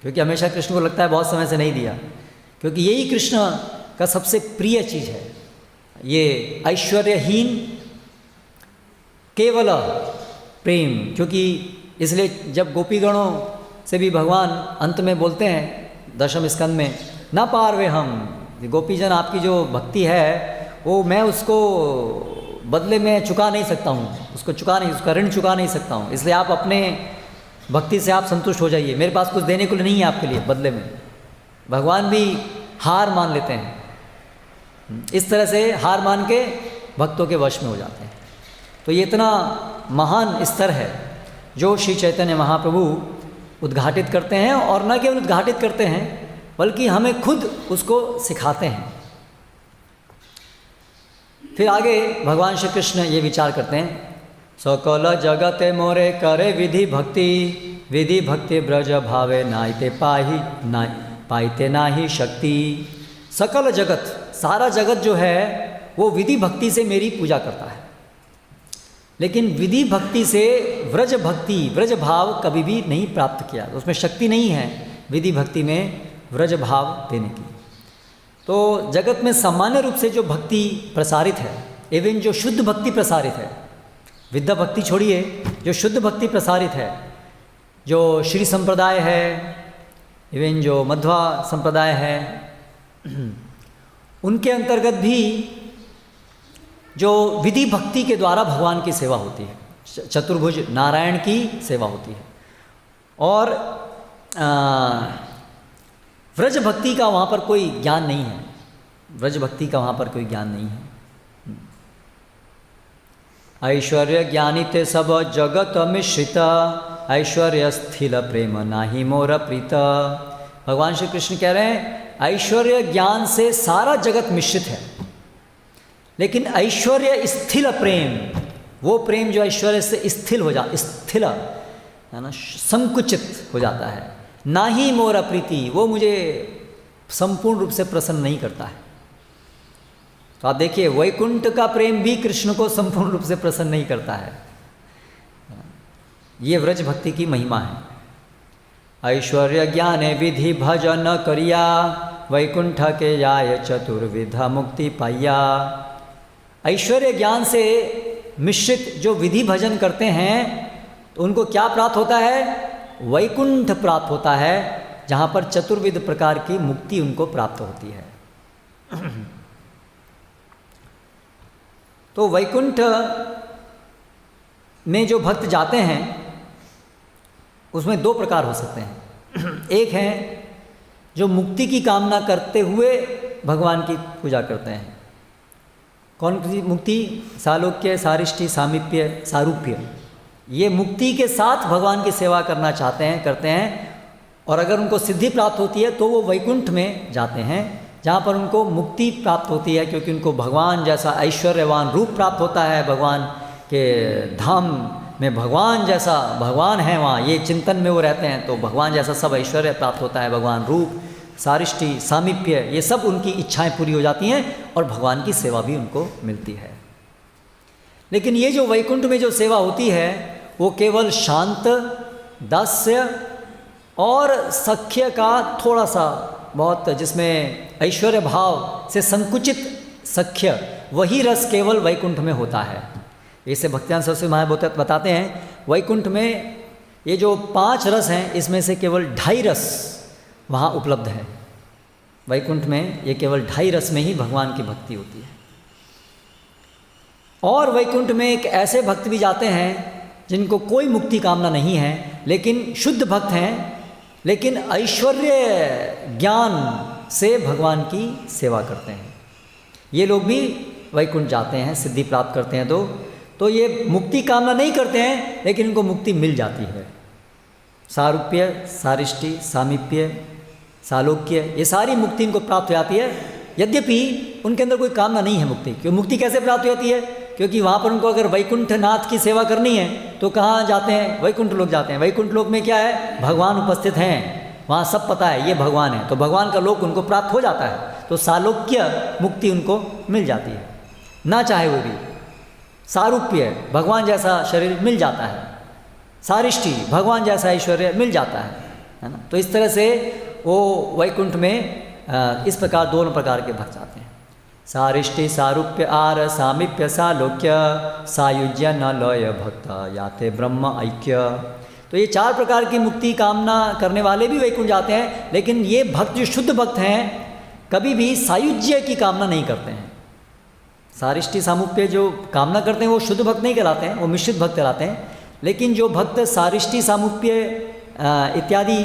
क्योंकि हमेशा कृष्ण को लगता है बहुत समय से नहीं दिया, क्योंकि यही कृष्ण का सबसे प्रिय चीज़ है। ये ऐश्वर्यहीन केवल प्रेम, क्योंकि इसलिए जब गोपीगणों से भी भगवान अंत में बोलते हैं दशम स्कंद में, न पारवे हम, गोपीजन आपकी जो भक्ति है वो मैं उसको बदले में चुका नहीं सकता हूँ, उसका ऋण चुका नहीं सकता हूँ, इसलिए आप अपने भक्ति से आप संतुष्ट हो जाइए, मेरे पास कुछ देने को नहीं है आपके लिए बदले में। भगवान भी हार मान लेते हैं, इस तरह से हार मान के भक्तों के वश में हो जाते हैं। तो ये इतना महान स्तर है जो श्री चैतन्य महाप्रभु उद्घाटित करते हैं, और न केवल उद्घाटित करते हैं बल्कि हमें खुद उसको सिखाते हैं। फिर आगे भगवान श्री कृष्ण ये विचार करते हैं, सकल जगते मोरे करे विधि भक्ति, विधि भक्ति ब्रज भावे नाइते पाइते नाही शक्ति। सकल जगत, सारा जगत जो है वो विधि भक्ति से मेरी पूजा करता है, लेकिन विधि भक्ति से व्रज भक्ति, व्रज भाव कभी भी नहीं प्राप्त किया, उसमें शक्ति नहीं है विधि भक्ति में व्रज भाव देने की। तो जगत में सामान्य रूप से जो भक्ति प्रसारित है, इवन जो शुद्ध भक्ति प्रसारित है, विद्या भक्ति छोड़िए, जो शुद्ध भक्ति प्रसारित है, जो श्री संप्रदाय है, इवन जो मध्वा संप्रदाय है, उनके अंतर्गत भी जो विधि भक्ति के द्वारा भगवान की सेवा होती है, चतुर्भुज नारायण की सेवा होती है। और व्रज भक्ति का वहाँ पर कोई ज्ञान नहीं है, व्रज भक्ति का वहाँ पर कोई ज्ञान नहीं है। ऐश्वर्य ज्ञानी ते सब जगत मिश्रित, ऐश्वर्य स्थिल प्रेम नाही मोर प्रीत। भगवान श्री कृष्ण कह रहे हैं ऐश्वर्य ज्ञान से सारा जगत मिश्रित है, लेकिन ऐश्वर्य स्थिल प्रेम, वो प्रेम जो ऐश्वर्य से स्थिल स्थिल है ना, संकुचित हो जाता है, ना ही मोर प्रीति, वो मुझे संपूर्ण रूप से प्रसन्न नहीं करता है। तो आप देखिए वैकुंठ का प्रेम भी कृष्ण को संपूर्ण रूप से प्रसन्न नहीं करता है। ये व्रज भक्ति की महिमा है। ऐश्वर्य ज्ञाने विधि भजन करिया, वैकुंठ के जाय चतुर्विधा मुक्ति पाइया। ऐश्वर्य ज्ञान से मिश्रित जो विधि भजन करते हैं तो उनको क्या प्राप्त होता है? वैकुंठ प्राप्त होता है, जहाँ पर चतुर्विध प्रकार की मुक्ति उनको प्राप्त होती है। तो वैकुंठ में जो भक्त जाते हैं उसमें दो प्रकार हो सकते हैं। एक है जो मुक्ति की कामना करते हुए भगवान की पूजा करते हैं। कौन सी मुक्ति? सालोक्य, सारिष्टि, सामीप्य, सारूप्य। ये मुक्ति के साथ भगवान की सेवा करना चाहते हैं, करते हैं, और अगर उनको सिद्धि प्राप्त होती है तो वो वैकुंठ में जाते हैं, जहाँ पर उनको मुक्ति प्राप्त होती है, क्योंकि उनको भगवान जैसा ऐश्वर्यवान रूप प्राप्त होता है। भगवान के धाम में भगवान जैसा भगवान है, वहाँ ये चिंतन में वो रहते हैं, तो भगवान जैसा सब ऐश्वर्य प्राप्त होता है, भगवान रूप। सारिष्टि, सामीप्य, ये सब उनकी इच्छाएं पूरी हो जाती हैं और भगवान की सेवा भी उनको मिलती है। लेकिन ये जो वैकुंठ में जो सेवा होती है वो केवल शांत, दास्य और सख्य का थोड़ा सा बहुत, जिसमें ऐश्वर्य भाव से संकुचित सख्य, वही रस केवल वैकुंठ में होता है। इसे भक्तियान सरस्वती महाराज बताते हैं, वैकुंठ में ये जो 5 रस हैं इसमें से केवल 2.5 रस वहाँ उपलब्ध है। वैकुंठ में ये केवल 2.5 रस में ही भगवान की भक्ति होती है। और वैकुंठ में एक ऐसे भक्त भी जाते हैं जिनको कोई मुक्ति कामना नहीं है, लेकिन शुद्ध भक्त हैं, लेकिन ऐश्वर्य ज्ञान से भगवान की सेवा करते हैं। ये लोग भी वैकुंठ जाते हैं, सिद्धि प्राप्त करते हैं। तो ये मुक्ति कामना नहीं करते हैं, लेकिन इनको मुक्ति मिल जाती है। सारूप्य, सारिष्टि, सामीप्य, सालोक्य, ये सारी मुक्ति इनको प्राप्त हो जाती है। यद्यपि उनके अंदर कोई कामना नहीं है मुक्ति। क्यों मुक्ति कैसे प्राप्त होती है? क्योंकि वहाँ पर उनको अगर वैकुंठ नाथ की सेवा करनी है तो कहाँ जाते हैं? वैकुंठ लोक जाते हैं। वैकुंठ लोक में क्या है? भगवान उपस्थित हैं, वहाँ सब पता है ये भगवान है, तो भगवान का लोक उनको प्राप्त हो जाता है। तो सालोक्य मुक्ति उनको मिल जाती है, ना चाहे वो भी। सारूप्य, भगवान जैसा शरीर मिल जाता है। सारिष्टि, भगवान जैसा ऐश्वर्य मिल जाता है ना। तो इस तरह से वो वैकुंठ में इस प्रकार दोनों प्रकार के भक्त आते हैं। सारिष्टि, सारूप्य, आर, सामीप्य, सालोक्य, सायुज्य, न लय भक्त याते ब्रह्म ऐक्य। तो ये 4 प्रकार की मुक्ति कामना करने वाले भी वैकुंठ जाते हैं, लेकिन ये भक्त जो शुद्ध भक्त हैं कभी भी सायुज्य की कामना नहीं करते हैं। सारिष्टि, सामीप्य जो कामना करते हैं वो शुद्ध भक्त नहीं कहलाते हैं, वो मिश्रित भक्त कहलाते हैं। लेकिन जो भक्त सारिष्टि, सामीप्य इत्यादि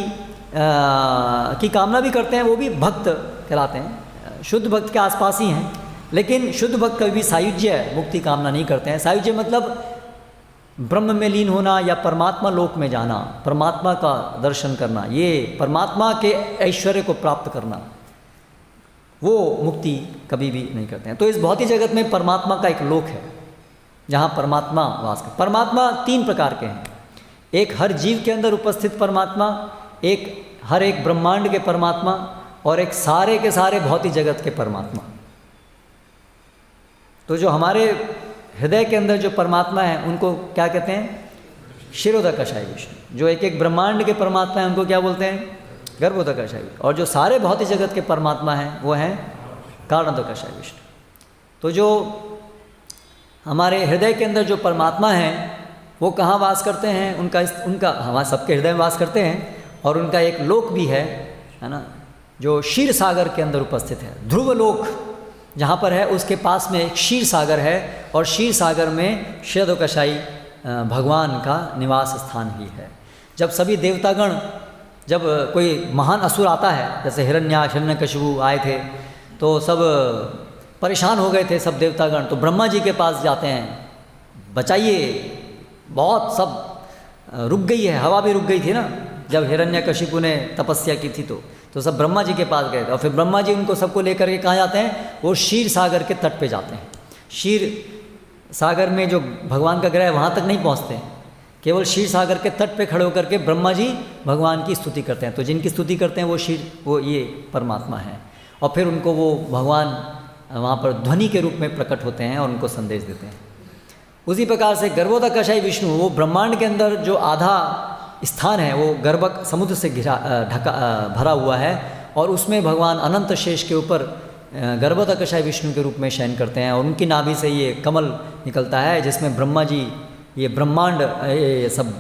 की कामना भी करते हैं वो भी भक्त कहलाते हैं, शुद्ध भक्त के आसपास ही हैं। लेकिन शुद्ध भक्त कभी भी सायुज्य मुक्ति कामना नहीं करते हैं। सायुज्य मतलब ब्रह्म में लीन होना या परमात्मा लोक में जाना, परमात्मा का दर्शन करना, ये परमात्मा के ऐश्वर्य को प्राप्त करना, वो मुक्ति कभी भी नहीं करते हैं। तो इस भौतिक जगत में परमात्मा का एक लोक है जहाँ परमात्मा वास करते। परमात्मा 3 प्रकार के हैं। एक हर जीव के अंदर उपस्थित परमात्मा, एक हर एक ब्रह्मांड के परमात्मा, और एक सारे के सारे भौतिक जगत के परमात्मा। तो जो हमारे हृदय के अंदर जो परमात्मा है उनको क्या कहते हैं? क्षीरोदकशायी विष्णु। जो एक एक ब्रह्मांड के परमात्मा हैं उनको क्या बोलते हैं? गर्भोदकशायी। और जो सारे भौतिक जगत के परमात्मा हैं वो हैं कारणोदकशायी विष्णु। तो जो हमारे हृदय के अंदर जो परमात्मा हैं वो कहाँ वास करते हैं? उनका हमारे सबके हृदय में वास करते हैं, और उनका एक लोक भी है ना, जो क्षीर सागर के अंदर उपस्थित है। ध्रुव लोक जहाँ पर है उसके पास में एक क्षीर सागर है, और क्षीर सागर में क्षीरोदकशायी भगवान का निवास स्थान ही है। जब सभी देवतागण, जब कोई महान असुर आता है, जैसे हिरण्याक्ष, हिरण्यकशिपु आए थे, तो सब परेशान हो गए थे सब देवतागण। तो ब्रह्मा जी के पास जाते हैं, बचाइए, बहुत सब रुक गई है, हवा भी रुक गई थी ना जब हिरण्यकशिपु ने तपस्या की थी। तो सब ब्रह्मा जी के पास गए थे, और फिर ब्रह्मा जी उनको सबको लेकर के कहाँ जाते हैं? वो क्षीर सागर के तट पे जाते हैं। क्षीर सागर में जो भगवान का ग्रह है वहाँ तक नहीं पहुँचते हैं, केवल क्षीर सागर के तट पे खड़े होकर के ब्रह्मा जी भगवान की स्तुति करते हैं। तो जिनकी स्तुति करते हैं वो ये परमात्मा है, और फिर उनको वो भगवान वहाँ पर ध्वनि के रूप में प्रकट होते हैं और उनको संदेश देते हैं। उसी प्रकार से गर्भोदकशायी विष्णु, वो ब्रह्मांड के अंदर जो आधा स्थान है वो गर्भक समुद्र से भरा हुआ है, और उसमें भगवान अनंत शेष के ऊपर गर्भोदकशायी विष्णु के रूप में शयन करते हैं। और उनकी नाभि से ये कमल निकलता है जिसमें ब्रह्मा जी, ये ब्रह्मांड, ये सब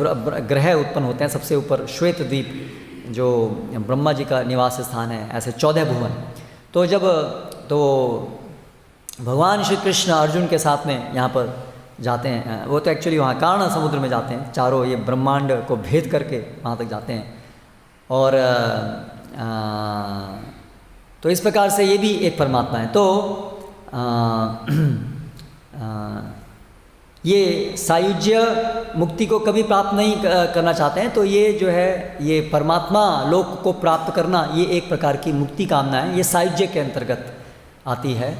ग्रह उत्पन्न होते हैं। सबसे ऊपर श्वेत द्वीप जो ब्रह्मा जी का निवास स्थान है, ऐसे 14 भुवन। तो भगवान श्री कृष्ण अर्जुन के साथ में यहाँ पर जाते हैं। वो तो एक्चुअली वहाँ कारण समुद्र में जाते हैं, चारों ये ब्रह्मांड को भेद करके वहाँ तक जाते हैं। और तो इस प्रकार से ये भी एक परमात्मा है। तो ये सायुज्य मुक्ति को कभी प्राप्त नहीं करना चाहते हैं, तो ये जो है ये परमात्मा लोक को प्राप्त करना, ये एक प्रकार की मुक्ति कामना है। ये सायुज्य के अंतर्गत आती है,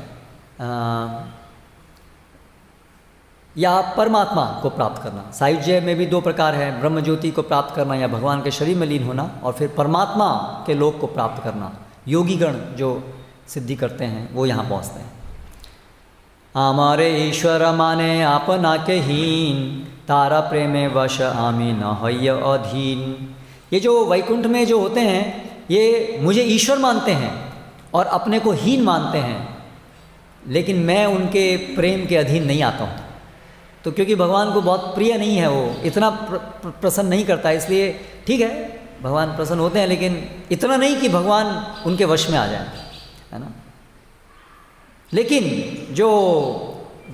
या परमात्मा को प्राप्त करना। सायुज्य में भी 2 प्रकार है, ब्रह्म ज्योति को प्राप्त करना या भगवान के शरीर में लीन होना, और फिर परमात्मा के लोक को प्राप्त करना, योगीगण जो सिद्धि करते हैं वो यहाँ पहुँचते हैं। आमारे ईश्वर माने आपना के हीन, तारा प्रेमे वश आमी न हय अधीन। ये जो वैकुंठ में जो होते हैं ये मुझे ईश्वर मानते हैं और अपने को हीन मानते हैं, लेकिन मैं उनके प्रेम के अधीन नहीं आता हूँ। तो क्योंकि भगवान को बहुत प्रिय नहीं है, वो इतना प्रसन्न नहीं करता, इसलिए ठीक है भगवान प्रसन्न होते हैं, लेकिन इतना नहीं कि भगवान उनके वश में आ जाए, है ना। लेकिन जो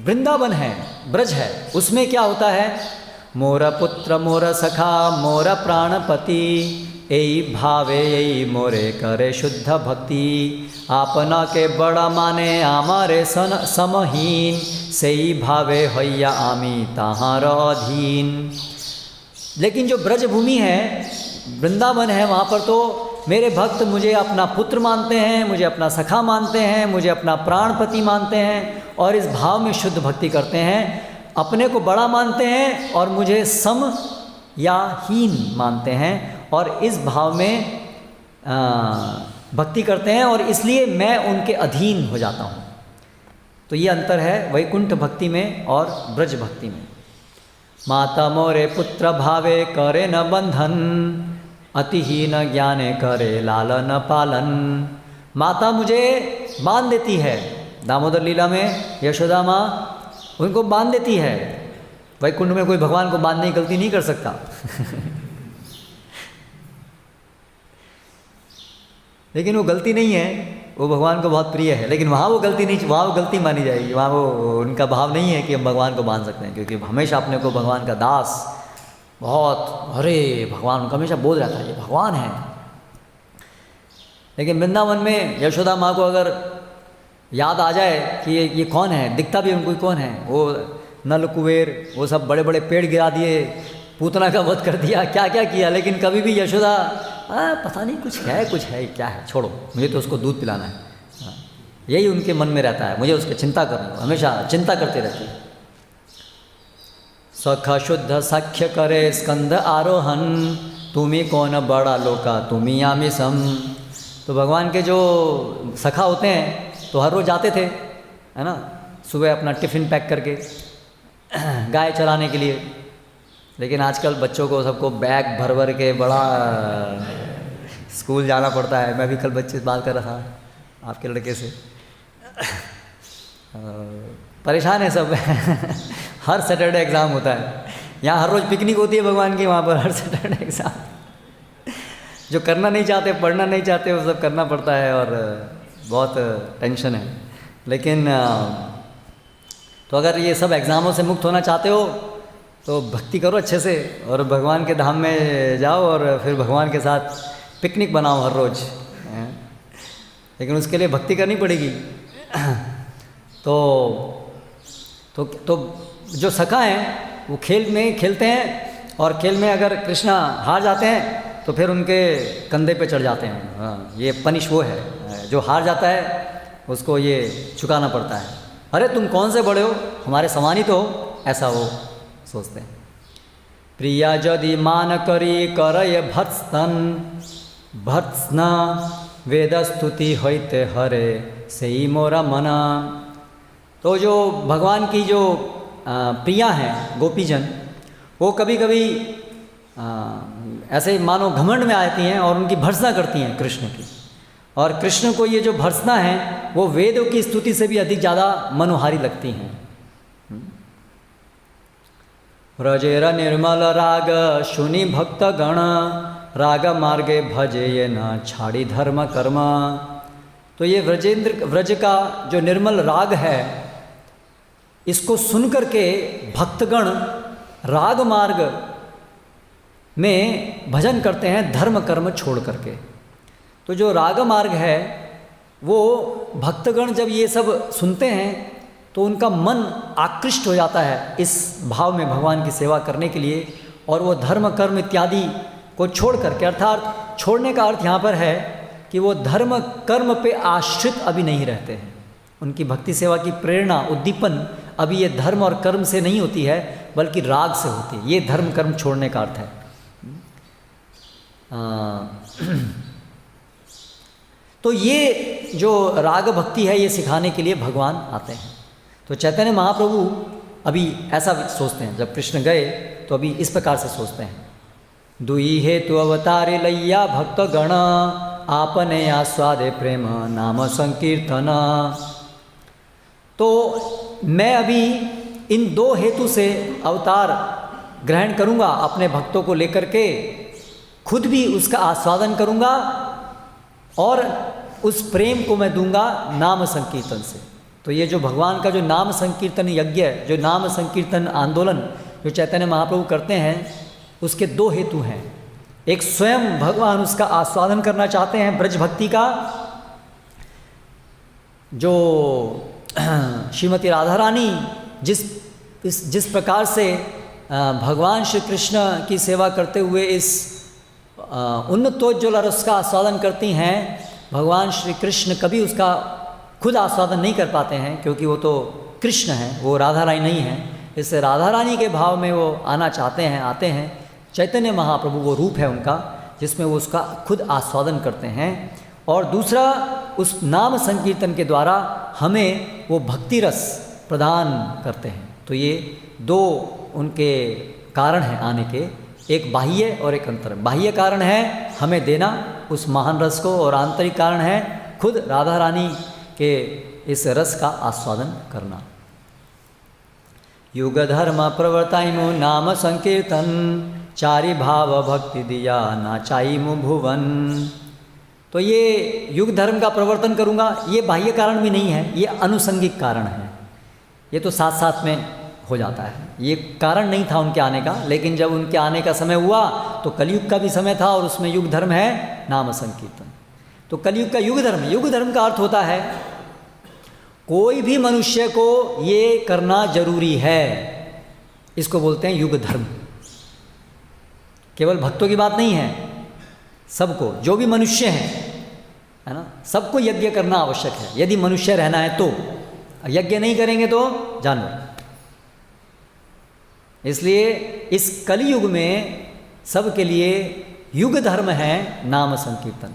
वृंदावन है, ब्रज है, उसमें क्या होता है, मोर पुत्र मोर सखा मोर प्राणपति, यही भावे यही मोरे करे शुद्ध भक्ति, आपना के बड़ा माने आमारे सन समहीन, सही भावे हैया आमी ताहार अधीन। लेकिन जो ब्रज भूमि है, वृंदावन है, वहाँ पर तो मेरे भक्त मुझे अपना पुत्र मानते हैं, मुझे अपना सखा मानते हैं, मुझे अपना प्राणपति मानते हैं और इस भाव में शुद्ध भक्ति करते हैं। अपने को बड़ा मानते हैं और मुझे सम या हीन मानते हैं और इस भाव में भक्ति करते हैं और इसलिए मैं उनके अधीन हो जाता हूँ। तो ये अंतर है वैकुंठ भक्ति में और ब्रज भक्ति में। माता मोरे पुत्र भावे करे न बंधन, अतिहीन ज्ञाने करे लालन पालन। माता मुझे बांध देती है, दामोदर लीला में यशोदा माँ उनको बांध देती है। वैकुंठ में कोई भगवान को बांधने की गलती नहीं कर सकता लेकिन वो गलती नहीं है, वो भगवान को बहुत प्रिय है, लेकिन वहाँ वो गलती नहीं, वहाँ वो गलती मानी जाएगी। वहाँ वो उनका भाव नहीं है कि हम भगवान को बांध सकते हैं, क्योंकि हमेशा अपने को भगवान का दास बहुत, अरे भगवान उनका हमेशा बोल रहा था ये भगवान है। लेकिन वृंदावन में यशोदा माँ को अगर याद आ जाए कि ये कौन है, दिखता भी उनको कौन है, वो नल कुबेर वो सब बड़े बड़े पेड़ गिरा दिए, पूतना का वध कर दिया, क्या क्या किया, लेकिन कभी भी यशोदा पता नहीं कुछ है क्या है, छोड़ो मुझे तो उसको दूध पिलाना है, यही उनके मन में रहता है, मुझे उसकी चिंता करनी, हमेशा चिंता करते रहती है। सखा शुद्ध सख्य करे स्कंद आरोहण, तुम्हें कौन बड़ा लोका तुम्हें आमी सम। तो भगवान के जो सखा होते हैं तो हर रोज़ जाते थे, है ना, सुबह अपना टिफ़िन पैक करके गाय चराने के लिए। लेकिन आजकल बच्चों को सबको बैग भर भर के बड़ा स्कूल जाना पड़ता है। मैं भी कल बच्चे से बात कर रहा था आपके लड़के से, परेशान है सब हर सैटरडे एग्ज़ाम होता है, यहाँ हर रोज़ पिकनिक होती है भगवान की, वहाँ पर हर सैटरडे एग्ज़ाम। जो करना नहीं चाहते, पढ़ना नहीं चाहते, वो सब करना पड़ता है और बहुत टेंशन है। लेकिन तो अगर ये सब एग्ज़ामों से मुक्त होना चाहते हो तो भक्ति करो अच्छे से और भगवान के धाम में जाओ और फिर भगवान के साथ पिकनिक बनाओ हर रोज़। लेकिन उसके लिए भक्ति करनी पड़ेगी। तो जो सखा हैं वो खेल में खेलते हैं और खेल में अगर कृष्णा हार जाते हैं तो फिर उनके कंधे पे चढ़ जाते हैं। हाँ, ये पनिश वो है, जो हार जाता है उसको ये चुकाना पड़ता है। अरे तुम कौन से बड़े हो, हमारे समान ही तो हो, ऐसा वो सोचते हैं। प्रिया यदि मान करी करय भत्सन, भत्सना वेद स्तुति होते हरे सही मोरा मना। तो जो भगवान की जो प्रिया हैं गोपीजन, वो कभी कभी ऐसे मानो घमंड में आती हैं और उनकी भर्त्सना करती हैं कृष्ण की। और कृष्ण को ये जो भर्त्सना है वो वेदों की स्तुति से भी अधिक ज़्यादा मनोहारी लगती हैं। व्रजेर निर्मल राग शुनि भक्त गण, राग मार्गे भजे ये न छाड़ी धर्म कर्म। तो ये व्रज का जो निर्मल राग है, इसको सुनकर के भक्तगण राग मार्ग में भजन करते हैं धर्म कर्म छोड़ करके। तो जो राग मार्ग है वो भक्तगण जब ये सब सुनते हैं तो उनका मन आकृष्ट हो जाता है इस भाव में भगवान की सेवा करने के लिए, और वो धर्म कर्म इत्यादि को छोड़ करके, अर्थात छोड़ने का अर्थ यहाँ पर है कि वो धर्म कर्म पे आश्रित अभी नहीं रहते हैं। उनकी भक्ति सेवा की प्रेरणा उद्दीपन अभी ये धर्म और कर्म से नहीं होती है बल्कि राग से होती है। ये धर्म कर्म छोड़ने का अर्थ है। तो ये जो राग भक्ति है ये सिखाने के लिए भगवान आते हैं। तो चैतन्य महाप्रभु अभी ऐसा सोचते हैं, जब कृष्ण गए तो अभी इस प्रकार से सोचते हैं, दुई हेतु अवतारे लैया भक्त गण आपने आस्वादे प्रेम नाम संकीर्तन। तो मैं अभी इन दो हेतु से अवतार ग्रहण करूँगा, अपने भक्तों को लेकर के खुद भी उसका आस्वादन करूँगा और उस प्रेम को मैं दूंगा नाम संकीर्तन से। तो ये जो भगवान का जो नाम संकीर्तन यज्ञ, जो नाम संकीर्तन आंदोलन जो चैतन्य महाप्रभु करते हैं, उसके दो हेतु हैं। एक स्वयं भगवान उसका आस्वादन करना चाहते हैं ब्रज भक्ति का, जो श्रीमती राधा रानी जिस प्रकार से भगवान श्री कृष्ण की सेवा करते हुए इस उन्नतोज्ज्वल रस का आस्वादन करती हैं, भगवान श्री कृष्ण कभी उसका खुद आस्वादन नहीं कर पाते हैं, क्योंकि वो तो कृष्ण हैं, वो राधा रानी नहीं हैं। इससे राधा रानी के भाव में वो आना चाहते हैं, आते हैं। चैतन्य महाप्रभु वो रूप है उनका जिसमें वो उसका खुद आस्वादन करते हैं। और दूसरा, उस नाम संकीर्तन के द्वारा हमें वो भक्ति रस प्रदान करते हैं। तो ये दो उनके कारण हैं आने के, एक बाह्य और एक अंतर। बाह्य कारण है हमें देना उस महान रस को, और आंतरिक कारण है खुद राधा रानी के इस रस का आस्वादन करना। युग धर्म प्रवर्ताइमु नाम संकीर्तन चारि भाव भक्ति दिया नाचाइमु भुवन। तो ये युग धर्म का प्रवर्तन करूँगा, ये बाह्य कारण भी नहीं है, ये अनुसंगिक कारण है। ये तो साथ साथ में हो जाता है, ये कारण नहीं था उनके आने का, लेकिन जब उनके आने का समय हुआ तो कलयुग का भी समय था, और उसमें युग धर्म है नाम संकीर्तन। तो कलयुग का युग धर्म का अर्थ होता है कोई भी मनुष्य को ये करना जरूरी है, इसको बोलते हैं युग धर्म। केवल भक्तों की बात नहीं है, सबको, जो भी मनुष्य है ना, सबको यज्ञ करना आवश्यक है यदि मनुष्य रहना है तो। यज्ञ नहीं करेंगे तो जानवर। इसलिए इस कलयुग में सबके लिए युग धर्म है नाम संकीर्तन।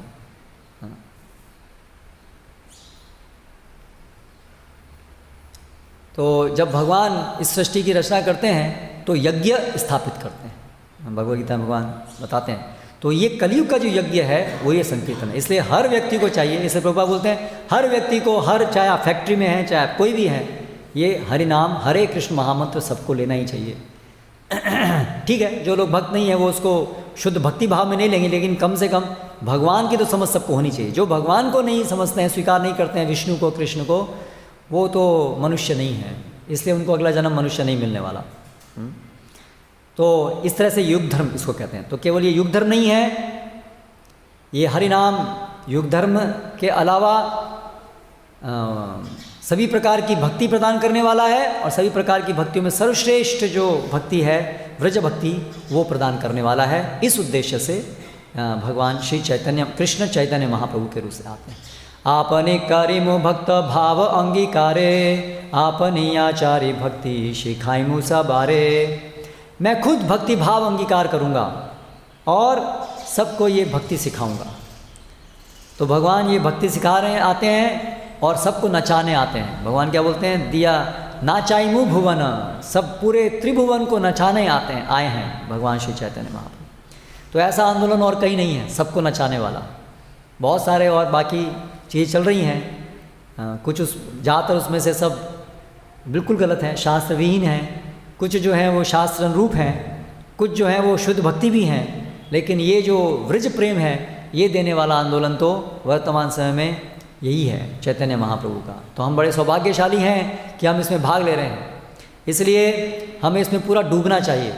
तो जब भगवान इस सृष्टि की रचना करते हैं तो यज्ञ स्थापित करते हैं, भगवद गीता में भगवान बताते हैं। तो ये कलयुग का जो यज्ञ है वो ये संकीर्तन है। इसलिए हर व्यक्ति को चाहिए, इसलिए प्रभुपाद बोलते हैं हर व्यक्ति को, हर, चाहे आप फैक्ट्री में हैं चाहे आप कोई भी हैं, ये हरि नाम हरे कृष्ण महामंत्र सबको लेना ही चाहिए। ठीक है, जो लोग भक्त नहीं है वो उसको शुद्ध भक्ति भाव में नहीं लेंगे, लेकिन कम से कम भगवान की तो समझ सबको होनी चाहिए। जो भगवान को नहीं समझते हैं, स्वीकार नहीं करते हैं, विष्णु को, कृष्ण को, वो तो मनुष्य नहीं है, इसलिए उनको अगला जन्म मनुष्य नहीं मिलने वाला। तो इस तरह से युग धर्म इसको कहते हैं। तो केवल ये युग धर्म नहीं है, ये हरि नाम युग धर्म के अलावा सभी प्रकार की भक्ति प्रदान करने वाला है, और सभी प्रकार की भक्तियों में सर्वश्रेष्ठ जो भक्ति है व्रज भक्ति वो प्रदान करने वाला है। इस उद्देश्य से भगवान श्री चैतन्य, कृष्ण चैतन्य महाप्रभु के रूप से आते हैं। आपने करिमु भक्त भाव अंगीकारे आपनी आचार्य भक्ति शिखाई मूसा बारे। मैं खुद भक्ति भाव अंगीकार करूँगा और सबको ये भक्ति सिखाऊंगा। तो भगवान ये भक्ति सिखा रहे हैं, आते हैं और सबको नचाने आते हैं। भगवान क्या बोलते हैं, दिया नाचाइमु भुवन, सब पूरे त्रिभुवन को नचाने आते हैं, आए हैं भगवान श्री चैतन्य महाप्रभु। तो ऐसा आंदोलन और कहीं नहीं है सबको नचाने वाला। बहुत सारे और बाकी चीज़ चल रही हैं, कुछ उस ज़्यादातर उसमें से सब बिल्कुल गलत हैं, शास्त्र विहीन हैं। कुछ जो हैं वो शास्त्र अनुरूप हैं, कुछ जो हैं वो शुद्ध भक्ति भी हैं। लेकिन ये जो व्रज प्रेम है ये देने वाला आंदोलन तो वर्तमान समय में यही है चैतन्य महाप्रभु का। तो हम बड़े सौभाग्यशाली हैं कि हम इसमें भाग ले रहे हैं, इसलिए हमें इसमें पूरा डूबना चाहिए।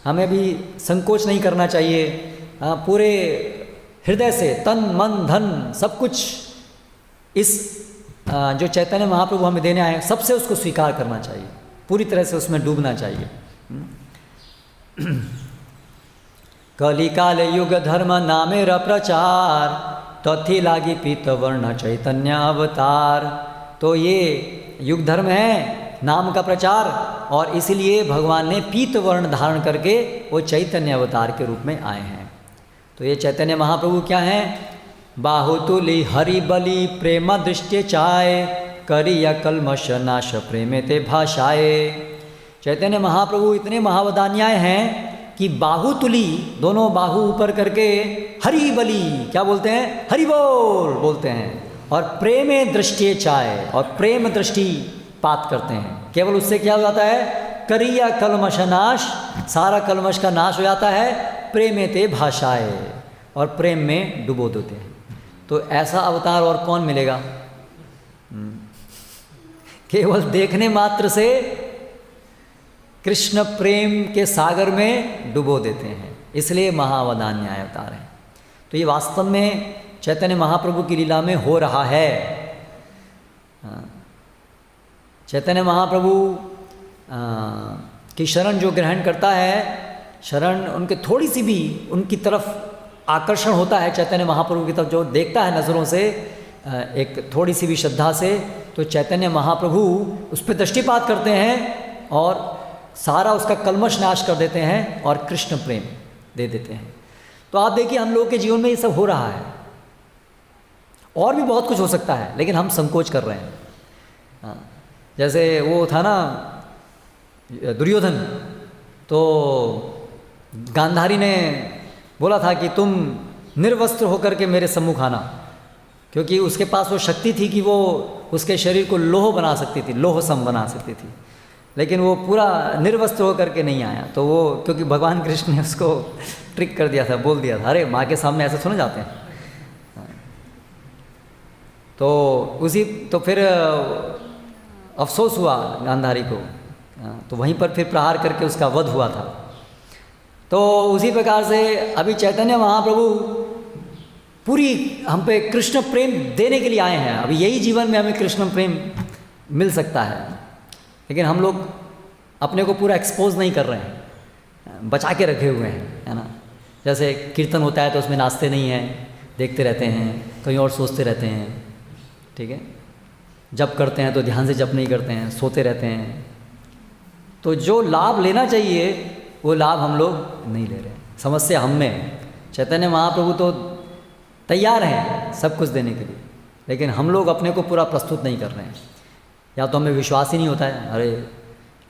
हमें भी संकोच नहीं करना चाहिए, पूरे हृदय से तन मन धन सब कुछ इस जो चैतन्य महाप्रभु हमें देने आए हैं सबसे उसको स्वीकार करना चाहिए, पूरी तरह से उसमें डूबना चाहिए। कलिकाल युग धर्म नामेर प्रचार तथी लागी पीत वर्ण चैतन्य अवतार। तो ये युग धर्म है नाम का प्रचार, और इसीलिए भगवान ने पीत वर्ण धारण करके वो चैतन्य अवतार के रूप में आए हैं। तो ये चैतन्य महाप्रभु क्या हैं, बाहुतुली हरि बलि प्रेम दृष्टि चाय, करिया कलमश नाश प्रेमे ते भाषाए। चैतन्य महाप्रभु इतने महावदान्याय हैं कि बाहुतुली, दोनों बाहु ऊपर करके हरि बलि, क्या बोलते हैं, हरि बोल बोलते हैं, और प्रेमे दृष्टि चाय, और प्रेम दृष्टि पात करते हैं। केवल उससे क्या हो जाता है, करिया कलमश नाश, सारा कलमश का नाश हो जाता है, प्रेमे ते भाषाए, और प्रेम में डुबो देते हैं। तो ऐसा अवतार और कौन मिलेगा? केवल देखने मात्र से कृष्ण प्रेम के सागर में डुबो देते हैं, इसलिए महावदान्याय अवतार है। तो ये वास्तव में चैतन्य महाप्रभु की लीला में हो रहा है। चैतन्य महाप्रभु की शरण जो ग्रहण करता है, शरण उनके थोड़ी सी भी उनकी तरफ आकर्षण होता है, चैतन्य महाप्रभु की तरफ जो देखता है नज़रों से, एक थोड़ी सी भी श्रद्धा से, तो चैतन्य महाप्रभु उस पर दृष्टिपात करते हैं और सारा उसका कलमश नाश कर देते हैं और कृष्ण प्रेम दे देते हैं। तो आप देखिए हम लोग के जीवन में ये सब हो रहा है, और भी बहुत कुछ हो सकता है, लेकिन हम संकोच कर रहे हैं। जैसे वो था ना दुर्योधन, तो गांधारी ने बोला था कि तुम निर्वस्त्र होकर के मेरे सम्मुख आना, क्योंकि उसके पास वो शक्ति थी कि वो उसके शरीर को लोह बना सकती थी, लोह सम बना सकती थी, लेकिन वो पूरा निर्वस्त्र होकर के नहीं आया। तो वो, क्योंकि भगवान कृष्ण ने उसको ट्रिक कर दिया था, बोल दिया था, अरे माँ के सामने ऐसे सुने जाते हैं। तो फिर अफसोस हुआ गांधारी को, तो वहीं पर फिर प्रहार करके उसका वध हुआ था। तो उसी प्रकार से अभी चैतन्य महाप्रभु पूरी हम पे कृष्ण प्रेम देने के लिए आए हैं। अभी यही जीवन में हमें कृष्ण प्रेम मिल सकता है, लेकिन हम लोग अपने को पूरा एक्सपोज नहीं कर रहे हैं, बचा के रखे हुए हैं, है ना। जैसे कीर्तन होता है तो उसमें नाचते नहीं हैं, देखते रहते हैं, कहीं और सोचते रहते हैं, ठीक है। जप करते हैं तो ध्यान से जप नहीं करते हैं, सोते रहते हैं। तो जो लाभ लेना चाहिए वो लाभ हम लोग नहीं ले रहे। समस्या हम में है। चैतन्य महाप्रभु तो तैयार हैं सब कुछ देने के लिए, लेकिन हम लोग अपने को पूरा प्रस्तुत नहीं कर रहे हैं। या तो हमें विश्वास ही नहीं होता है, अरे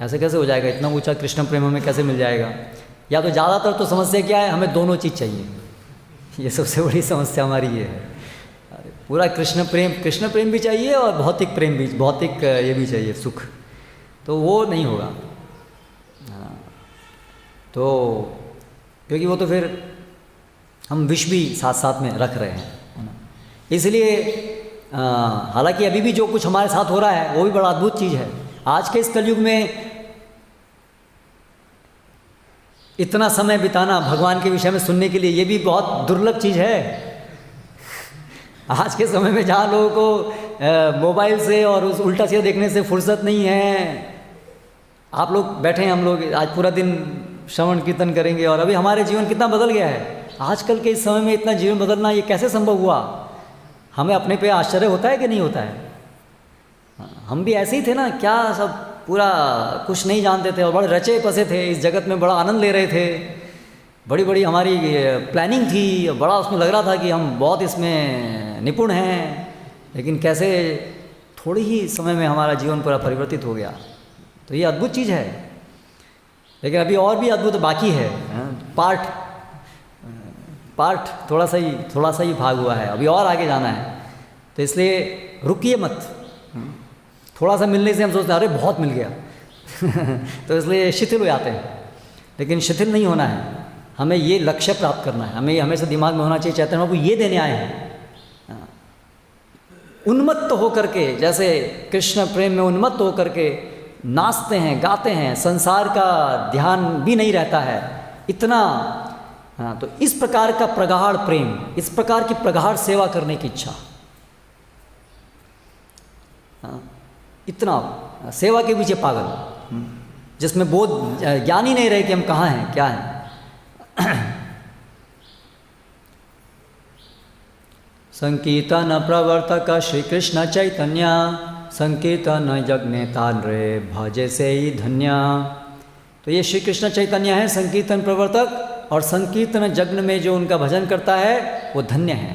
ऐसे कैसे हो जाएगा, इतना ऊंचा कृष्ण प्रेम हमें कैसे मिल जाएगा। या तो ज़्यादातर तो समस्या क्या है, हमें दोनों चीज़ चाहिए। ये सबसे बड़ी समस्या हमारी ये है, पूरा कृष्ण प्रेम भी चाहिए और भौतिक प्रेम भी, भौतिक ये भी चाहिए, सुख। तो वो नहीं होगा। हाँ, तो क्योंकि वो तो फिर हम विष भी साथ साथ में रख रहे हैं, है ना। इसलिए हालांकि अभी भी जो कुछ हमारे साथ हो रहा है वो भी बड़ा अद्भुत चीज़ है। आज के इस कलयुग में इतना समय बिताना भगवान के विषय में सुनने के लिए, ये भी बहुत दुर्लभ चीज़ है। आज के समय में जहाँ लोगों को मोबाइल से और उस उल्टा सीधा देखने से फुर्सत नहीं है। आप लोग बैठे हैं, हम लोग आज पूरा दिन श्रवण कीर्तन करेंगे, और अभी हमारे जीवन कितना बदल गया है। आजकल के इस समय में इतना जीवन बदलना, ये कैसे संभव हुआ? हमें अपने पे आश्चर्य होता है कि नहीं होता है? हम भी ऐसे ही थे ना, क्या सब पूरा कुछ नहीं जानते थे और बड़े रचे पसे थे, इस जगत में बड़ा आनंद ले रहे थे, बड़ी बड़ी हमारी प्लानिंग थी, बड़ा उसमें लग रहा था कि हम बहुत इसमें निपुण हैं। लेकिन कैसे थोड़ी ही समय में हमारा जीवन पूरा परिवर्तित हो गया। तो ये अद्भुत चीज़ है, लेकिन अभी और भी अद्भुत बाकी है। पार्ट थोड़ा सा ही भाग हुआ है, अभी और आगे जाना है। तो इसलिए रुकिए मत। थोड़ा सा मिलने से हम सोचते हैं अरे बहुत मिल गया तो इसलिए शिथिल हो जाते हैं, लेकिन शिथिल नहीं होना है। हमें ये लक्ष्य प्राप्त करना है, हमें हमेशा दिमाग में होना चाहिए चैतन्य बाबू ये देने आए हैं। उन्मत्त होकर के, जैसे कृष्ण प्रेम में उन्मत्त होकर के नाचते हैं, गाते हैं, संसार का ध्यान भी नहीं रहता है इतना। तो इस प्रकार का प्रगाढ़ प्रेम, इस प्रकार की प्रगाढ़ सेवा करने की इच्छा, इतना सेवा के पीछे पागल, जिसमें बोध ज्ञान ही नहीं रहे कि हम कहाँ हैं, क्या हैं। संकीर्तन प्रवर्तक श्री कृष्ण चैतन्य, संकीर्तन यज्ञ ताल रे भजे से ही धन्य। तो ये श्री कृष्ण चैतन्य है संकीर्तन प्रवर्तक, और संकीर्तन यज्ञ में जो उनका भजन करता है वो धन्य है।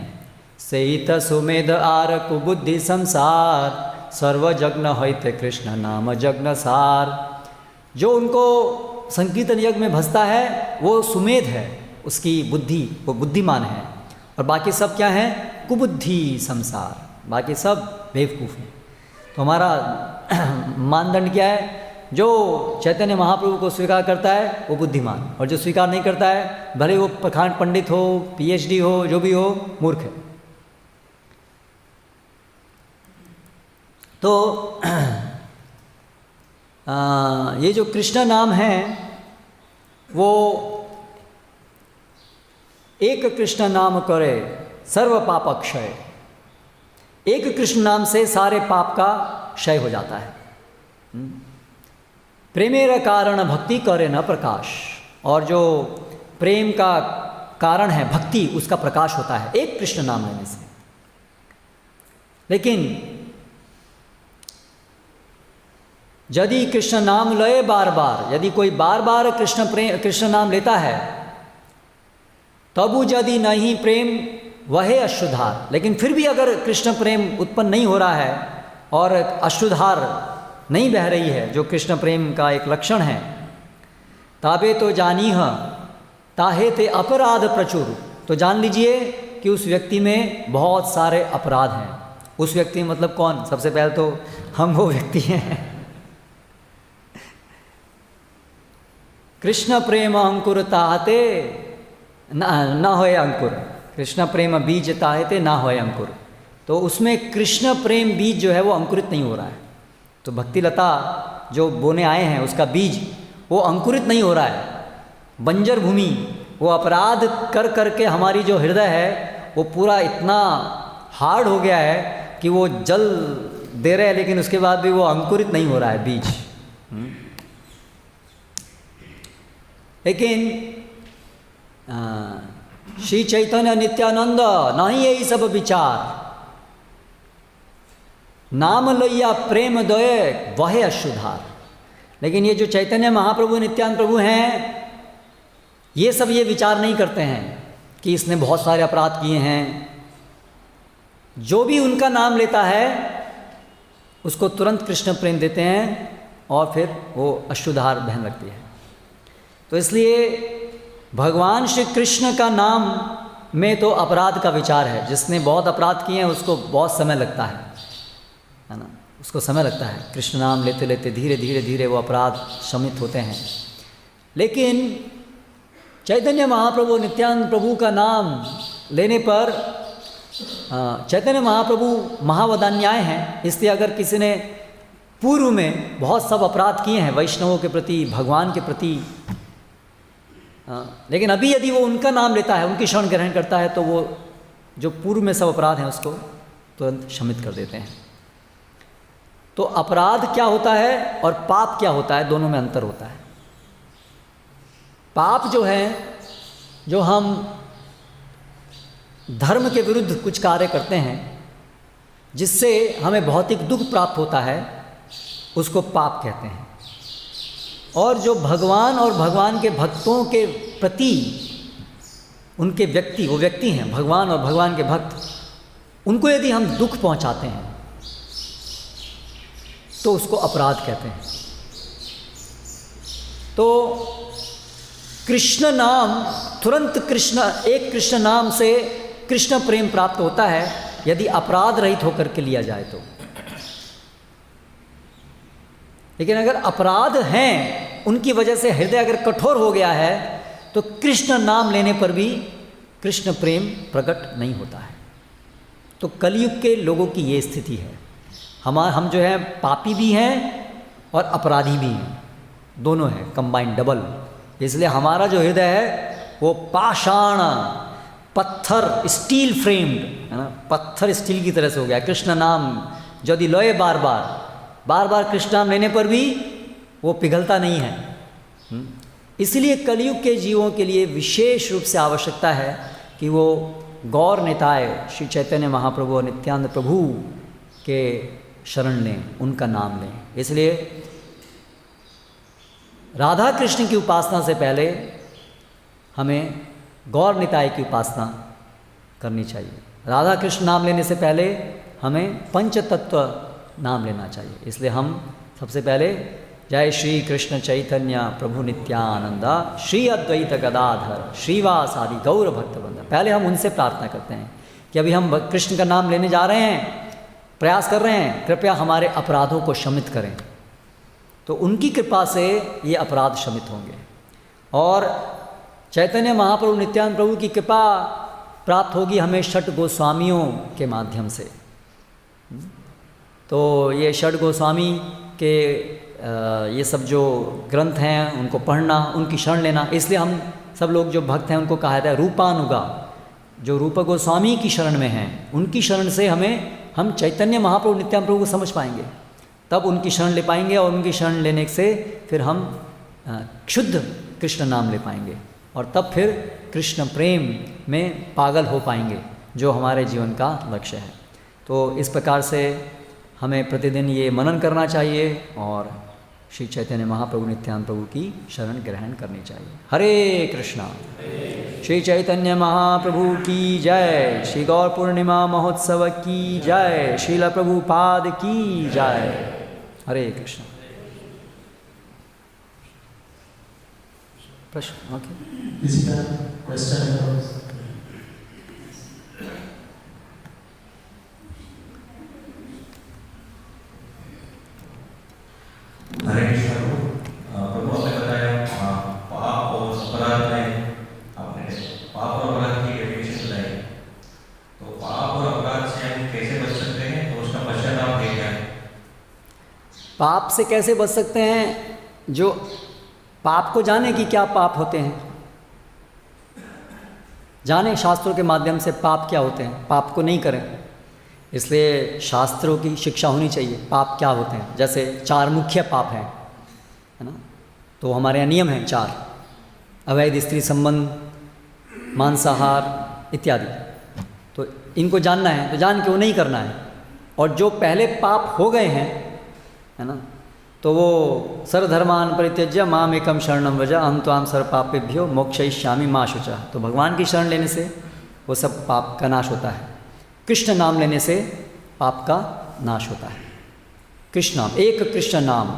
सेहित सुमेध आर कुबुद्धि संसार सर्व जग्न होते कृष्ण नाम जग्न सार। जो उनको संकीर्तन यज्ञ में भसता है वो सुमेध है, उसकी बुद्धि, वो बुद्धिमान है, और बाकी सब क्या है? कुबुद्धि संसार, बाकी सब बेवकूफ़ हैं। तो हमारा मानदंड क्या है? जो चैतन्य महाप्रभु को स्वीकार करता है वो बुद्धिमान, और जो स्वीकार नहीं करता है, भले वो प्रखांड पंडित हो, PhD हो, जो भी हो, मूर्ख है। तो ये जो कृष्ण नाम है वो एक कृष्ण नाम करे सर्व पाप क्षय। एक कृष्ण नाम से सारे पाप का क्षय हो जाता है। प्रेमेर कारण भक्ति करे न प्रकाश, और जो प्रेम का कारण है भक्ति, उसका प्रकाश होता है एक कृष्ण नाम लेने से। लेकिन यदि कृष्ण नाम लए बार बार, यदि कोई बार बार कृष्ण नाम लेता है, तबु यदि नहीं प्रेम वह अश्रुधार। लेकिन फिर भी अगर कृष्ण प्रेम उत्पन्न नहीं हो रहा है और अश्रुधार नहीं बह रही है, जो कृष्ण प्रेम का एक लक्षण है, ताबे तो जानीह ताहे ते अपराध प्रचुर। तो जान लीजिए कि उस व्यक्ति में बहुत सारे अपराध हैं। उस व्यक्ति में मतलब कौन? सबसे पहले तो हम वो व्यक्ति हैं। कृष्ण प्रेम अंकुर ताहते न होए अंकुर, कृष्ण प्रेम बीज ताहते ना होए अंकुर। तो उसमें कृष्ण प्रेम बीज जो है वो अंकुरित नहीं हो रहा है। तो भक्ति लता जो बोने आए हैं उसका बीज वो अंकुरित नहीं हो रहा है, बंजर भूमि। वो अपराध कर करके हमारी जो हृदय है वो पूरा इतना हार्ड हो गया है कि वो जल दे रहे हैं, लेकिन उसके बाद भी वो अंकुरित नहीं हो रहा है बीज। लेकिन श्री चैतन्य नित्यानंद नहीं यही सब विचार, नाम लैया प्रेम दये वह अशुधार। लेकिन ये जो चैतन्य महाप्रभु नित्यानंद प्रभु हैं, ये सब ये विचार नहीं करते हैं कि इसने बहुत सारे अपराध किए हैं। जो भी उनका नाम लेता है उसको तुरंत कृष्ण प्रेम देते हैं और फिर वो अश्रुधार बहन लगती है। तो इसलिए भगवान श्री कृष्ण का नाम में तो अपराध का विचार है। जिसने बहुत अपराध किए हैं उसको बहुत समय लगता है ना, उसको समय लगता है। कृष्ण नाम लेते लेते धीरे धीरे धीरे वो अपराध शमित होते हैं। लेकिन चैतन्य महाप्रभु नित्यानंद प्रभु का नाम लेने पर चैतन्य महाप्रभु महावदान्याय हैं। इसलिए अगर किसी ने पूर्व में बहुत सब अपराध किए हैं वैष्णवों के प्रति, भगवान के प्रति, लेकिन अभी यदि वो उनका नाम लेता है, उनकी शरण ग्रहण करता है, तो वो जो पूर्व में सब अपराध हैं उसको तुरंत शमित कर देते हैं। तो अपराध क्या होता है और पाप क्या होता है, दोनों में अंतर होता है। पाप जो है, जो हम धर्म के विरुद्ध कुछ कार्य करते हैं जिससे हमें भौतिक दुख प्राप्त होता है, उसको पाप कहते हैं। और जो भगवान और भगवान के भक्तों के प्रति उनके व्यक्ति, वो व्यक्ति हैं भगवान और भगवान के भक्त, उनको यदि हम दुख पहुंचाते हैं तो उसको अपराध कहते हैं। तो कृष्ण नाम, तुरंत कृष्ण, एक कृष्ण नाम से कृष्ण प्रेम प्राप्त होता है यदि अपराध रहित होकर के लिया जाए तो। लेकिन अगर अपराध हैं, उनकी वजह से हृदय अगर कठोर हो गया है, तो कृष्ण नाम लेने पर भी कृष्ण प्रेम प्रकट नहीं होता है। तो कलयुग के लोगों की ये स्थिति है। हम जो है पापी भी हैं और अपराधी भी हैं, दोनों हैं, कंबाइंड, डबल। इसलिए हमारा जो हृदय है वो पाषाण, पत्थर, स्टील फ्रेम्ड है ना, पत्थर स्टील की तरह से हो गया। कृष्ण नाम यदि लोए बार बार कृष्ण नाम लेने पर भी वो पिघलता नहीं है। इसलिए कलयुग के जीवों के लिए विशेष रूप से आवश्यकता है कि वो गौर निताय श्री चैतन्य महाप्रभु और नित्यानंद प्रभु के शरण लें, उनका नाम लें। इसलिए राधा कृष्ण की उपासना से पहले हमें गौर निताय की उपासना करनी चाहिए। राधा कृष्ण नाम लेने से पहले हमें पंच तत्व नाम लेना चाहिए। इसलिए हम सबसे पहले जय श्री कृष्ण चैतन्य प्रभु नित्यानंदा श्री अद्वैत गदाधर श्रीवास आदि गौर भक्तवृंद, पहले हम उनसे प्रार्थना करते हैं कि अभी हम कृष्ण का नाम लेने जा रहे हैं, प्रयास कर रहे हैं, कृपया हमारे अपराधों को शमित करें। तो उनकी कृपा से ये अपराध शमित होंगे। और चैतन्य महाप्रभु नित्यानंद प्रभु की कृपा प्राप्त होगी हमें षट गोस्वामियों के माध्यम से। तो ये षट गोस्वामी के ये सब जो ग्रंथ हैं उनको पढ़ना, उनकी शरण लेना। इसलिए हम सब लोग जो भक्त हैं उनको कहा जाता है रूपानुगा। जो रूप गोस्वामी की शरण में हैं उनकी शरण से हम चैतन्य महाप्रभु नित्यानंद प्रभु को समझ पाएंगे, तब उनकी शरण ले पाएंगे। और उनकी शरण लेने से फिर हम शुद्ध कृष्ण नाम ले पाएंगे और तब फिर कृष्ण प्रेम में पागल हो पाएंगे, जो हमारे जीवन का लक्ष्य है। तो इस प्रकार से हमें प्रतिदिन ये मनन करना चाहिए और श्री चैतन्य महाप्रभु नित्यानंद प्रभु की शरण ग्रहण करनी चाहिए। हरे कृष्णा। श्री चैतन्य महाप्रभु की जय। श्री गौर पूर्णिमा महोत्सव की जय। श्रील प्रभुपाद की जय। हरे कृष्ण। प्रश्न? ओके। हरे कृष्ण प्रभु, आपने बताया पाप और अपराध में आपने पाप और अपराध की डेफिनेशन बताई। तो पाप और अपराध से हम कैसे बच सकते हैं, तो उसका पश्चाताप है क्या? पाप से कैसे बच सकते हैं? जो पाप को जाने कि क्या पाप होते हैं, जाने शास्त्रों के माध्यम से पाप क्या होते हैं, पाप को नहीं करें। इसलिए शास्त्रों की शिक्षा होनी चाहिए पाप क्या होते हैं। जैसे 4 मुख्य पाप हैं, है ना, तो हमारे यहाँ नियम हैं 4: अवैध स्त्री संबंध, मांसाहार इत्यादि। तो इनको जानना है, तो जान के वो नहीं करना है। और जो पहले पाप हो गए हैं, है ना, तो वो सर्वधर्मान परित्यज्य माम एकम शरणम व्रज अहम त्वाम सर्व पापेभ्यो मोक्षयिष्यामि मा शुचः। तो भगवान की शरण लेने से वो सब पाप का नाश होता है। कृष्ण नाम लेने से पाप का नाश होता है। कृष्ण नाम, एक कृष्ण नाम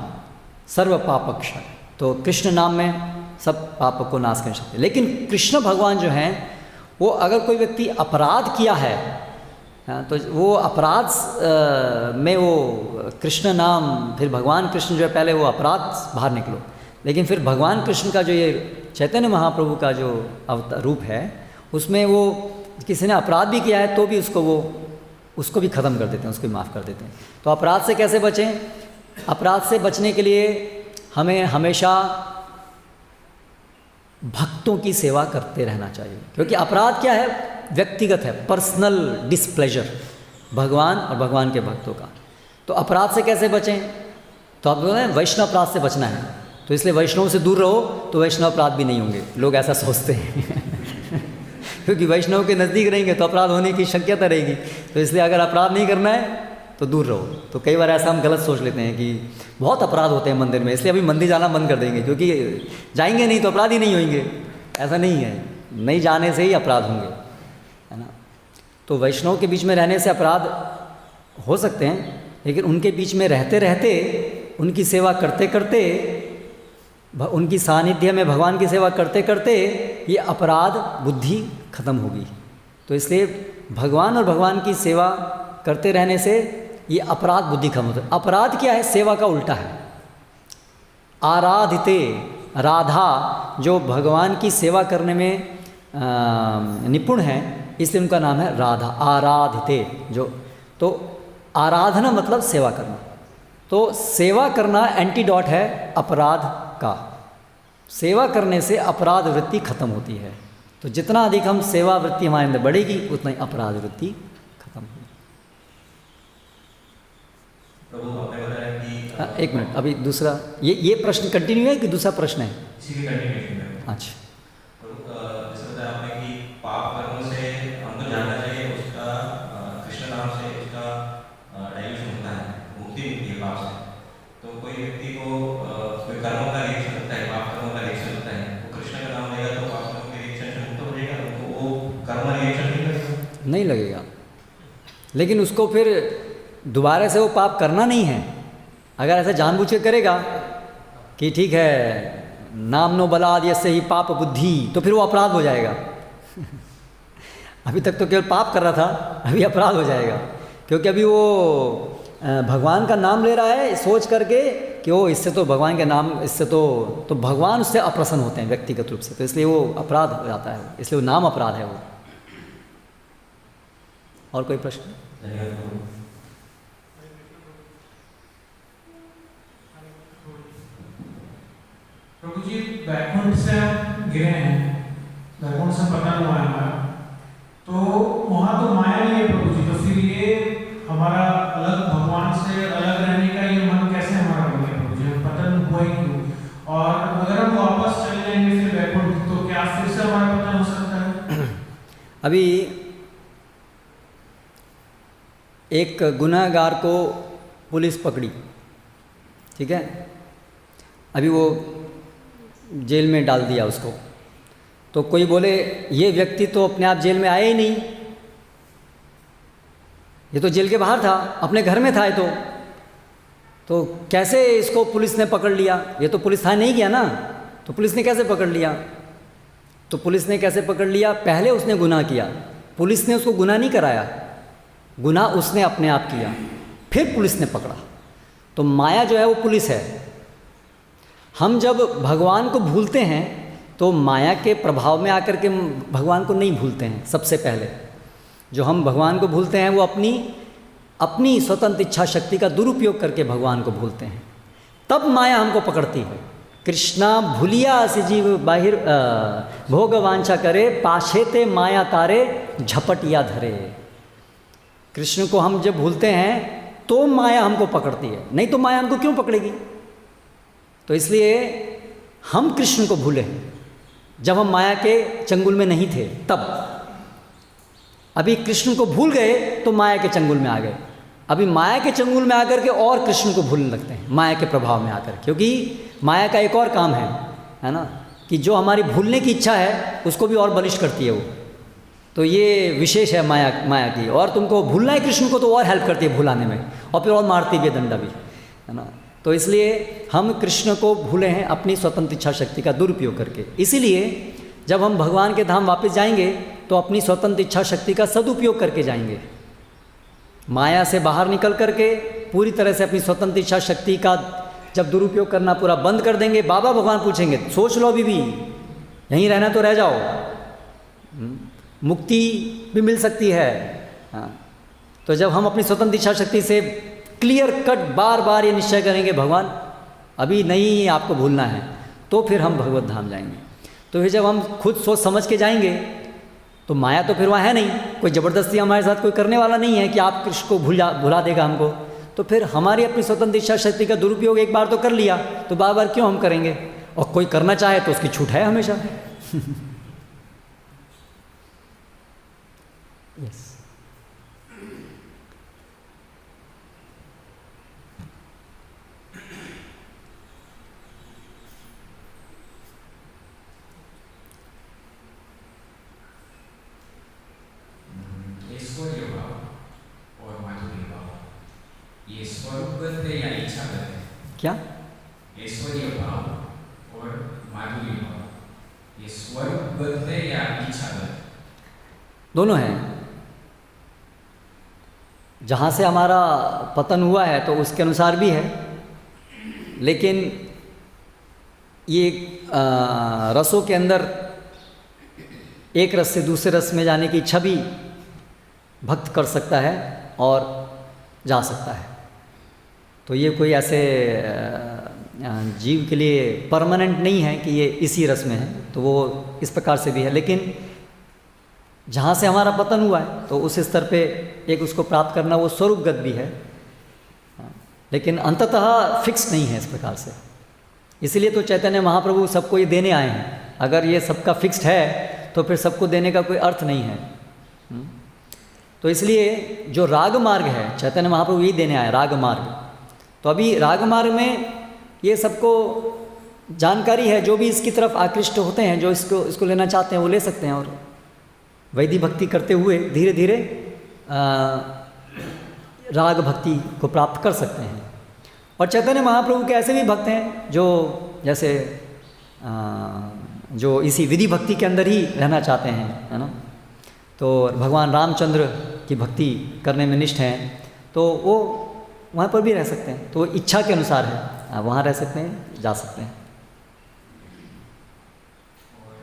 सर्व पापक्षय। तो कृष्ण नाम में सब पाप को नाश कर सकते हैं। लेकिन कृष्ण भगवान जो हैं, वो अगर कोई व्यक्ति अपराध किया है, तो वो अपराध में वो कृष्ण नाम, फिर भगवान कृष्ण जो है, पहले वो अपराध बाहर निकलो। लेकिन फिर भगवान कृष्ण का जो ये चैतन्य महाप्रभु का जो रूप है, उसमें वो किसी ने अपराध भी किया है तो भी उसको भी ख़त्म कर देते हैं, उसको भी माफ़ कर देते हैं। तो अपराध से कैसे बचें? अपराध से बचने के लिए हमें हमेशा भक्तों की सेवा करते रहना चाहिए। क्योंकि अपराध क्या है? व्यक्तिगत है, पर्सनल डिस्प्लेजर भगवान और भगवान के भक्तों का। तो अपराध से कैसे बचें? तो आप बोले वैष्णव अपराध से बचना है, तो इसलिए वैष्णव से दूर रहो तो वैष्णव अपराध भी नहीं होंगे। लोग ऐसा सोचते हैं क्योंकि वैष्णव के नज़दीक रहेंगे तो अपराध होने की शक्यता रहेगी। तो इसलिए अगर अपराध नहीं करना है तो दूर रहो। तो कई बार ऐसा हम गलत सोच लेते हैं कि बहुत अपराध होते हैं मंदिर में, इसलिए अभी मंदिर जाना बंद कर देंगे, क्योंकि जाएंगे नहीं तो अपराध ही नहीं होंगे। ऐसा नहीं है, नहीं जाने से ही अपराध होंगे, है ना। तो वैष्णव के बीच में रहने से अपराध हो सकते हैं, लेकिन उनके बीच में रहते रहते, उनकी सेवा करते करते, उनकी सानिध्य में भगवान की सेवा करते करते ये अपराध बुद्धि खत्म होगी। तो इसलिए भगवान और भगवान की सेवा करते रहने से ये अपराध बुद्धि खत्म होता है। अपराध क्या है? सेवा का उल्टा है। आराधिते, राधा जो भगवान की सेवा करने में निपुण है, इसलिए उनका नाम है राधा। आराधिते जो, तो आराधना मतलब सेवा करना। तो सेवा करना एंटीडोट है अपराध का। सेवा करने से अपराध वृत्ति खत्म होती है। तो जितना अधिक हम सेवा वृत्ति हमारे अंदर बढ़ेगी, उतना ही अपराध वृत्ति खत्म होगी। प्रभु आपने बताया कि एक मिनट, अभी दूसरा ये प्रश्न कंटिन्यू है कि दूसरा प्रश्न है? इसी की कंटिन्यूएशन है। अच्छा, जैसे बताया आपने कि पाप कर्मों से हमको जानना चाहिए, उसका कृष्ण नाम से उसका डाइल्यूशन होता है, मुक्ति मिलती है पाप से। तो कोई व्यक्ति को कोई कर्मों का रिएक्शन होता है, पाप कर्मों का रिएक्शन होता है, वो कृष्ण का नाम लेगा तो पाप कर्मों के रिएक्शन से मुक्त हो जाएगा, तो वो कर्म रिएक्शन नहीं लगेगा? नहीं लगेगा। लेकिन उसको फिर दोबारा से वो पाप करना नहीं है। अगर ऐसा जानबूझ के करेगा कि ठीक है नाम नो बलाद यस्य ही पाप बुद्धि, तो फिर वो अपराध हो जाएगा। अभी तक तो केवल पाप कर रहा था, अभी अपराध हो जाएगा, क्योंकि अभी वो भगवान का नाम ले रहा है सोच करके कि वो इससे तो भगवान के नाम, इससे तो भगवान उससे अप्रसन्न होते हैं व्यक्तिगत रूप से, तो इसलिए वो अपराध हो जाता है, इसलिए वो नाम अपराध है वो। और कोई प्रश्न? प्रभु जी, बैकुंठ से हम गिरे हैं, बैकुंठ से पतन हुआ है हमारा, तो वहाँ तो माया नहीं है प्रभु जी, तो फिर ये हमारा अलग भगवान से अलग रहने का ये मन कैसे हमारा बन गया प्रभु जी? हम पतन हुआ ही क्यों? और अगर हम वापस चले जाएंगे फिर बैकुंठ, तो क्या फिर से हमारा पतन हो सकता है? अभी एक गुनहगार को पुलिस पकड़ी, ठीक है, अभी वो जेल में डाल दिया उसको, तो कोई बोले ये व्यक्ति तो अपने आप जेल में आया ही नहीं, ये तो जेल के बाहर था, अपने घर में था ये तो कैसे इसको पुलिस ने पकड़ लिया? ये तो पुलिस थाने नहीं गया ना, तो पुलिस ने कैसे पकड़ लिया? तो पुलिस ने कैसे पकड़ लिया? पहले उसने गुनाह किया, पुलिस ने उसको गुनाह नहीं कराया, गुनाह उसने अपने आप किया, फिर पुलिस ने पकड़ा। तो माया जो है वो पुलिस है। हम जब भगवान को भूलते हैं तो माया के प्रभाव में आकर के भगवान को नहीं भूलते हैं। सबसे पहले जो हम भगवान को भूलते हैं वो अपनी स्वतंत्र इच्छा शक्ति का दुरुपयोग करके भगवान को भूलते हैं, तब माया हमको पकड़ती है। कृष्णा भूलिया से जीव बाहिर भोग वांछा करे, पाछेते माया तारे झपटिया धरे। कृष्ण को हम जब भूलते हैं तो माया हमको पकड़ती है, नहीं तो माया हमको क्यों पकड़ेगी? तो इसलिए हम कृष्ण को भूले जब हम माया के चंगुल में नहीं थे तब। अभी कृष्ण को भूल गए तो माया के चंगुल में आ गए, अभी माया के चंगुल में आकर के और कृष्ण को भूलने लगते हैं माया के प्रभाव में आकर, क्योंकि माया का एक और काम है ना, कि जो हमारी भूलने की इच्छा है उसको भी और बलिष्ठ करती है वो। तो ये विशेष है माया की, और तुमको भूलना है कृष्ण को तो और हेल्प करती है भुलाने में, और फिर और मारती भी है दंडा भी, है ना। तो इसलिए हम कृष्ण को भूले हैं अपनी स्वतंत्र इच्छा शक्ति का दुरुपयोग करके। इसीलिए जब हम भगवान के धाम वापस जाएंगे तो अपनी स्वतंत्र इच्छा शक्ति का सदुपयोग करके जाएंगे। माया से बाहर निकल करके पूरी तरह से अपनी स्वतंत्र इच्छा शक्ति का जब दुरुपयोग करना पूरा बंद कर देंगे, बाबा भगवान पूछेंगे सोच लो अभी भी यहीं रहना तो रह जाओ, मुक्ति भी मिल सकती है। हाँ, तो जब हम अपनी स्वतंत्र इच्छा शक्ति से क्लियर कट बार बार ये निश्चय करेंगे भगवान अभी नहीं आपको भूलना है, तो फिर हम भगवत धाम जाएंगे। तो फिर जब हम खुद सोच समझ के जाएंगे तो माया तो फिर वहाँ है नहीं, कोई ज़बरदस्ती हमारे साथ कोई करने वाला नहीं है कि आप कृष्ण को भुला देगा हमको। तो फिर हमारी अपनी स्वतंत्र इच्छा शक्ति का दुरुपयोग एक बार तो कर लिया, तो बार बार क्यों हम करेंगे? और कोई करना चाहे तो उसकी छूट है हमेशा। यस। ऐश्वर्य भाव और माधुर्य भाव, ये स्वरूपगत है या इच्छागत है? क्या? ऐश्वर्य भाव और माधुर्य भाव, ये स्वरूपगत है या इच्छागत? दोनों हैं। जहाँ से हमारा पतन हुआ है तो उसके अनुसार भी है, लेकिन ये रसों के अंदर एक रस से दूसरे रस में जाने की इच्छा भी भक्त कर सकता है और जा सकता है। तो ये कोई ऐसे जीव के लिए परमानेंट नहीं है कि ये इसी रस में है, तो वो इस प्रकार से भी है। लेकिन जहाँ से हमारा पतन हुआ है तो उस स्तर पे एक उसको प्राप्त करना वो स्वरूपगत भी है, लेकिन अंततः फिक्स नहीं है इस प्रकार से। इसलिए तो चैतन्य महाप्रभु सबको ये देने आए हैं। अगर ये सबका फिक्स्ड है तो फिर सबको देने का कोई अर्थ नहीं है। तो इसलिए जो राग मार्ग है चैतन्य महाप्रभु यही देने आए, राग मार्ग। तो अभी राग मार्ग में ये सबको जानकारी है, जो भी इसकी तरफ आकृष्ट होते हैं, जो इसको लेना चाहते हैं वो ले सकते हैं, और वैदिक भक्ति करते हुए धीरे धीरे राग भक्ति को प्राप्त कर सकते हैं। और चैतन्य महाप्रभु के ऐसे भी भक्त हैं जो जैसे जो इसी विधि भक्ति के अंदर ही रहना चाहते हैं, है ना। तो भगवान रामचंद्र की भक्ति करने में निष्ठ हैं, तो वो वहाँ पर भी रह सकते हैं। तो इच्छा के अनुसार है, वहाँ रह सकते हैं, जा सकते हैं। और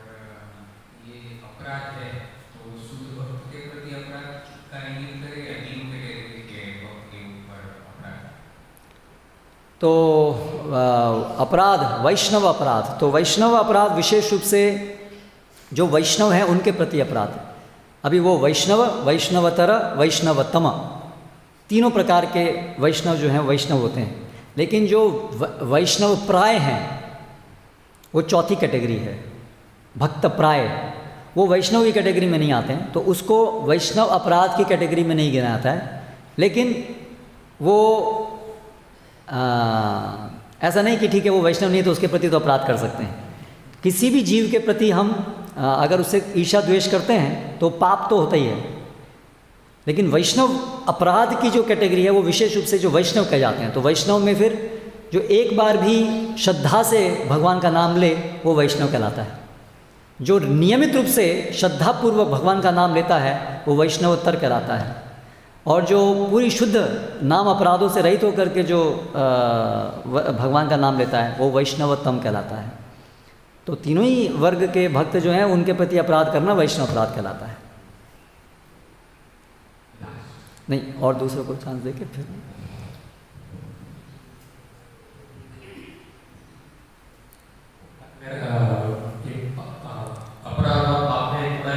ये अपराध है, तो शुद्ध भक्त के प्रति अपराध का नियम करे या नीम कैटेगरी के भक्त के ऊपर अपराध? तो अपराध, वैष्णव अपराध, तो वैष्णव अपराध विशेष रूप से जो वैष्णव हैं उनके प्रति अपराध। अभी वो वैष्णव, वैष्णवतर, वैष्णवतम, तीनों प्रकार के वैष्णव जो हैं वैष्णव होते हैं। लेकिन जो वैष्णव प्राय हैं वो चौथी कैटेगरी है, भक्त प्राय, वो वैष्णव की कैटेगरी में नहीं आते हैं, तो उसको वैष्णव अपराध की कैटेगरी में नहीं गिना जाता है। लेकिन वो ऐसा नहीं कि ठीक है वो वैष्णव नहीं तो उसके प्रति तो अपराध कर सकते हैं। किसी भी जीव के प्रति हम अगर उससे ईर्ष्या द्वेष करते हैं तो पाप तो होता ही है। लेकिन वैष्णव अपराध की जो कैटेगरी है वो विशेष रूप से जो वैष्णव कहे जाते हैं, तो वैष्णव में फिर जो एक बार भी श्रद्धा से भगवान का नाम ले वो वैष्णव कहलाता है। जो नियमित रूप से श्रद्धापूर्वक भगवान का नाम लेता है वो वैष्णवोत्तर कहलाता है। और जो पूरी शुद्ध नाम अपराधों से रहित होकर के जो भगवान का नाम लेता है वो वैष्णवोत्तम कहलाता है। तो तीनों ही वर्ग के भक्त जो हैं उनके प्रति अपराध करना वैष्णव अपराध कहलाता है। नहीं, और दूसरों को चांस देके फिर अपराध और पाप में एक बड़ा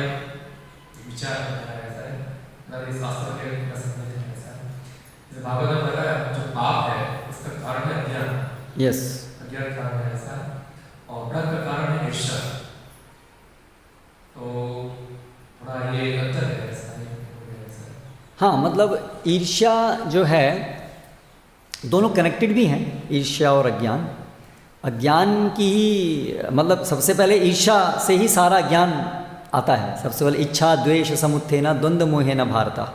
विचार ऐसा है, मतलब इस शास्त्र के ऐसा है। जैसे भागवत में बताया जो पाप है उसका कारण है अज्ञान। यस, अज्ञान कारण है ऐसा, और अपराध का कारण है ईर्ष्या। तो थोड़ा ये अंतर है ऐसा। हाँ, मतलब ईर्ष्या जो है दोनों कनेक्टेड भी हैं, ईर्ष्या और अज्ञान। अज्ञान की ही मतलब सबसे पहले ईर्ष्या से ही सारा ज्ञान आता है। सबसे पहले इच्छा द्वेष समुत्थेन द्वंद्व मोहेन भारता,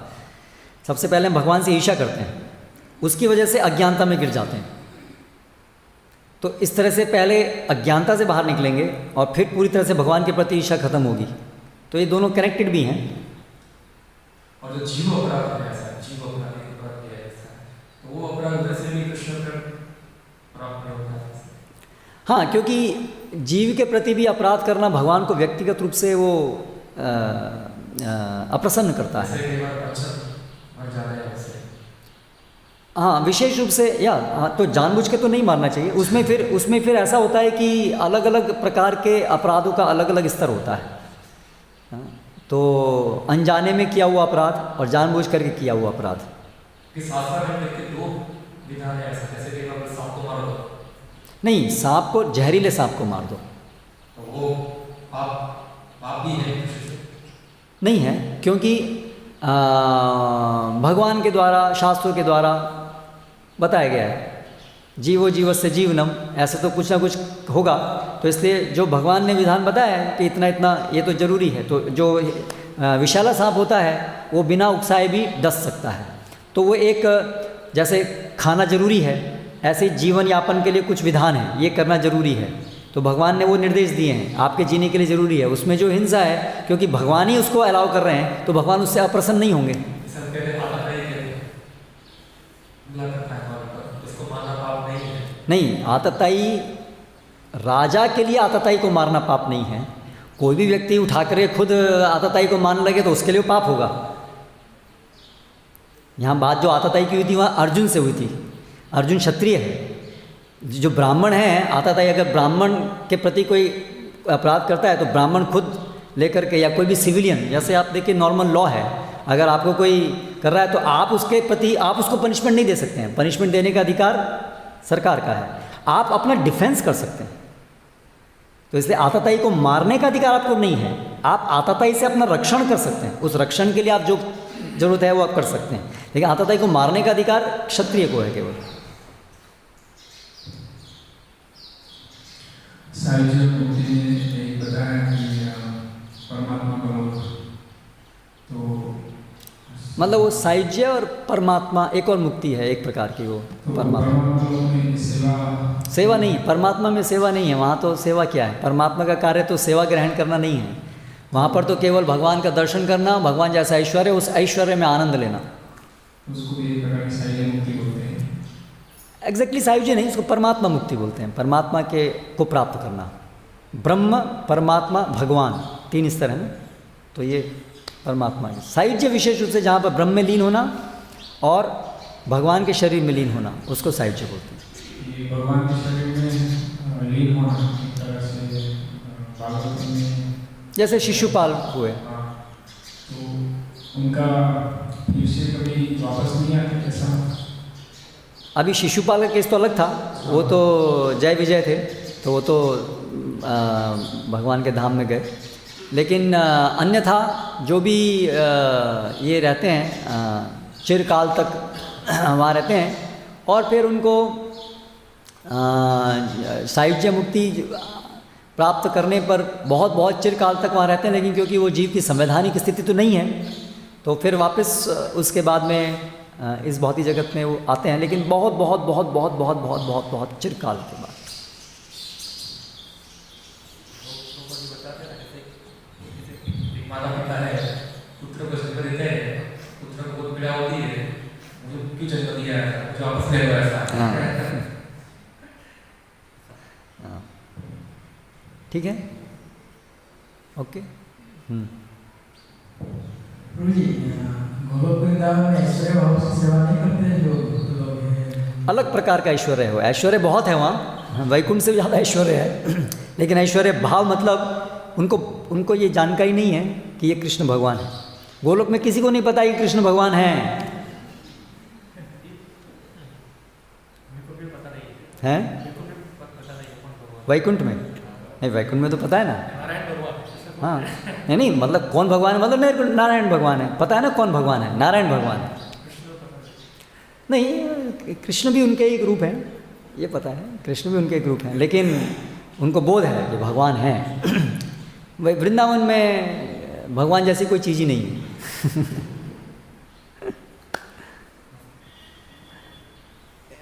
सबसे पहले हम भगवान से ईर्ष्या करते हैं, उसकी वजह से अज्ञानता में गिर जाते हैं। तो इस तरह से पहले अज्ञानता से बाहर निकलेंगे और फिर पूरी तरह से भगवान के प्रति ईर्ष्या खत्म होगी। तो ये दोनों कनेक्टेड भी हैं। और जो जीव अपराध है ऐसा, जीव अपराध है ऐसा, तो वो अपराध वैसे भी कृष्ण पर प्राप्त नहीं होता है। हाँ, क्योंकि जीव के प्रति भी अपराध करना भगवान को व्यक्तिगत रूप से वो अप्रसन्न करता है। हाँ, विशेष रूप से तो जानबूझ के तो नहीं मारना चाहिए। उसमें फिर ऐसा होता है कि अलग अलग प्रकार के अपराधों का अलग अलग स्तर होता है। तो अनजाने में किया हुआ अपराध और जानबूझ करके किया हुआ अपराध। नहीं, सांप को, जहरीले सांप को मार दो तो वो पाप भी है नहीं है, क्योंकि भगवान के द्वारा, शास्त्रों के द्वारा बताया गया है जीवो जीवस्य जीवनम, ऐसे तो कुछ ना कुछ होगा। तो इसलिए जो भगवान ने विधान बताया है कि इतना इतना ये तो जरूरी है। तो जो विषैला सांप होता है वो बिना उकसाए भी डस सकता है। तो वो एक जैसे खाना जरूरी है, ऐसे जीवन यापन के लिए कुछ विधान है, ये करना जरूरी है। तो भगवान ने वो निर्देश दिए हैं आपके जीने के लिए ज़रूरी है। उसमें जो हिंसा है, क्योंकि भगवान ही उसको अलाउ कर रहे हैं, तो भगवान उससे अप्रसन्न नहीं होंगे। नहीं, आतताई, राजा के लिए आतताई को मारना पाप नहीं है। कोई भी व्यक्ति उठा कर खुद आतताई को मारने लगे तो उसके लिए पाप होगा। यहाँ बात जो आतताई की हुई थी वहाँ अर्जुन से हुई थी। अर्जुन क्षत्रिय है, जो ब्राह्मण है आतताई अगर ब्राह्मण के प्रति कोई अपराध करता है तो ब्राह्मण खुद लेकर के, या कोई भी सिविलियन, जैसे आप देखिए नॉर्मल लॉ है, अगर आपको कोई कर रहा है तो आप उसके प्रति आप उसको पनिशमेंट नहीं दे सकते हैं। पनिशमेंट देने का अधिकार सरकार का है, आप अपना डिफेंस कर सकते हैं। तो इसलिए आतताई को मारने का अधिकार आपको नहीं है, आप आतताई से अपना रक्षण कर सकते हैं। उस रक्षण के लिए आप जो जरूरत है वो आप कर सकते हैं, लेकिन आतताई को मारने का अधिकार क्षत्रिय को है केवल। साहित्य मूर्ति ने एक बताया कि परमात्मा का लोक, तो मतलब वो सायुज्य और परमात्मा एक और मुक्ति है, एक प्रकार की वो तो परमात्मा। परमात्मा में सेवा सेवा नहीं, परमात्मा में सेवा नहीं है। वहाँ तो सेवा क्या है, परमात्मा का कार्य तो सेवा ग्रहण करना नहीं है। वहाँ पर तो केवल भगवान का दर्शन करना, भगवान जैसा ऐश्वर्य, उस ऐश्वर्य में आनंद लेना। उसको भी एक प्रकार की साइलेंट मुक्ति बोलते हैं। एग्जैक्टली सायुज्य नहीं, उसको परमात्मा मुक्ति बोलते हैं। परमात्मा के को प्राप्त करना, ब्रह्म, परमात्मा, भगवान, 3 स्तर है ना, तो ये परमात्मा है। सायुज्य विशेष रूप से जहाँ पर ब्रह्म में लीन होना और भगवान के शरीर में लीन होना, उसको सायुज्य बोलते हैं। ये भगवान के शरीर में लीन होना एक तरह से भागवत में जैसे शिशुपाल हुए, तो उनका फिर से कभी वापस नहीं आते कैसा? अभी शिशुपाल का केस तो अलग था, वो तो जय विजय थे, तो वो तो भगवान के धाम में गए। लेकिन अन्यथा जो भी ये रहते हैं चिरकाल तक वहाँ रहते हैं, और फिर उनको सायुज्य मुक्ति प्राप्त करने पर बहुत बहुत चिरकाल तक वहाँ रहते हैं, लेकिन क्योंकि वो जीव की संवैधानिक स्थिति तो नहीं है, तो फिर वापस उसके बाद में इस भौतिक जगत में वो आते हैं, लेकिन बहुत बहुत बहुत बहुत बहुत बहुत बहुत बहुत चिरकाल के बाद। माता पिता है, पुत्र को जन्म देते हैं, पुत्र को बहुत पीड़ा होती है, मुझे क्यों जन्म दिया है, मुझे वापस ले लो ऐसा। हाँ, ठीक है, ओके। प्रभु जी, गोलोक वृंदावन में ऐश्वर्य भाव से सेवा नहीं करते हैं जो लोग हैं? अलग प्रकार का ऐश्वर्य हो, ऐश्वर्य बहुत है वहाँ, वैकुंठ से भी ज़्यादा ऐश्वर्य है, लेकिन ऐश्वर्य भाव मतलब उनको ये जानकारी नहीं है कि ये कृष्ण भगवान है। गोलोक में किसी को नहीं पता कि कृष्ण भगवान है, हैं? वैकुंठ में नहीं, वैकुंठ में तो पता है ना। हाँ, नहीं मतलब कौन भगवान है, मतलब नारायण भगवान है, पता है ना कौन भगवान है, नारायण भगवान है। नहीं, कृष्ण भी उनके एक रूप है, ये पता है, कृष्ण भी उनके एक रूप हैं, लेकिन उनको बोध है कि भगवान है। वही वृंदावन में भगवान जैसी कोई चीज़ ही नहीं है।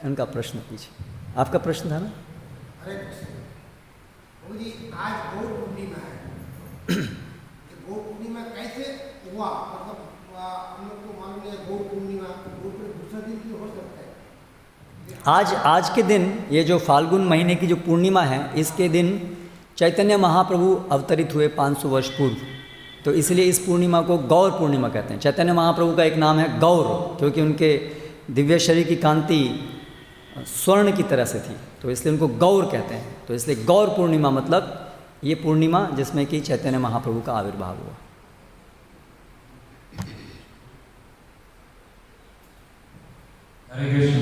उनका प्रश्न पूछिए, आपका प्रश्न था ना? हरे कृष्ण। प्रभु जी, आज गौर पूर्णिमा है, गौर पूर्णिमा कैसे हुआ? मतलब हम लोग को मालूम है गौर पूर्णिमा, गौर पर दूसरा दिन भी हो सकता है। आज के दिन, ये जो फाल्गुन महीने की जो पूर्णिमा है, इसके दिन चैतन्य महाप्रभु अवतरित हुए 500 वर्ष पूर्व, तो इसलिए इस पूर्णिमा को गौर पूर्णिमा कहते हैं। चैतन्य महाप्रभु का एक नाम है गौर, क्योंकि उनके दिव्य शरीर की कांति स्वर्ण की तरह से थी, तो इसलिए उनको गौर कहते हैं। तो इसलिए गौर पूर्णिमा मतलब ये पूर्णिमा जिसमें कि चैतन्य महाप्रभु का आविर्भाव हुआ। हरे कृष्ण।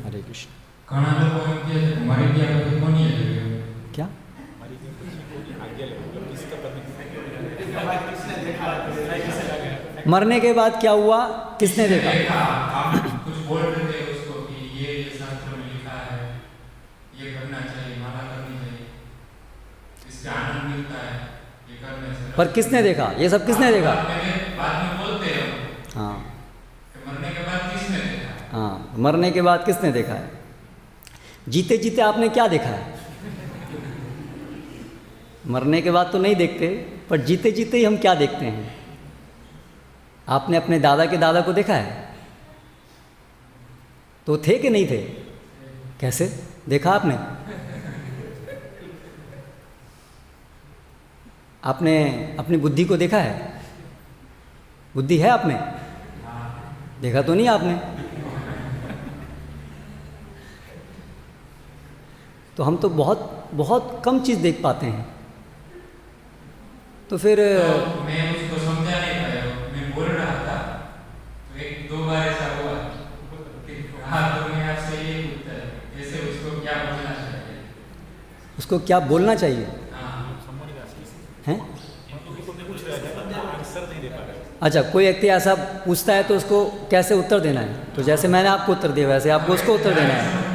हरे कृष्ण। घना लोग के हमारे भी आगे कौन है? क्या मरने के बाद क्या हुआ, किसने देखा? कुछ बोल रहे थे उसको कि ये शास्त्र में लिखा है, ये करना चाहिए, माला करनी चाहिए, इससे आनंद मिलता है, ये करने से। पर किसने देखा, ये सब किसने देखा? बाद में बोलते हैं हाँ, कि मरने के बाद किसने देखा? हाँ, मरने के बाद किसने देखा है? जीते जीते आपने क्या देखा है? मरने के बाद तो नहीं देखते, पर जीते जीते ही हम क्या देखते हैं? आपने अपने दादा के दादा को देखा है? तो थे कि नहीं थे? कैसे देखा आपने? आपने अपनी बुद्धि को देखा है? बुद्धि है आपने? देखा तो नहीं आपने। तो हम तो बहुत बहुत कम चीज़ देख पाते हैं। तो फिर तो मैं उसको समझा नहीं पाया, मैं बोल रहा था, तो एक दो बार ऐसा हुआ कि हाँ, तो मैं आपसे ये पूछता है, जैसे उसको क्या बोलना चाहिए? उसको क्या बोलना चाहिए? हैं? अच्छा, कोई व्यक्ति ऐसा पूछता है तो उसको कैसे उत्तर देना है? तो जैसे मैंने आपको उत्तर दिया वैसे आपको उसको उत्तर देना है।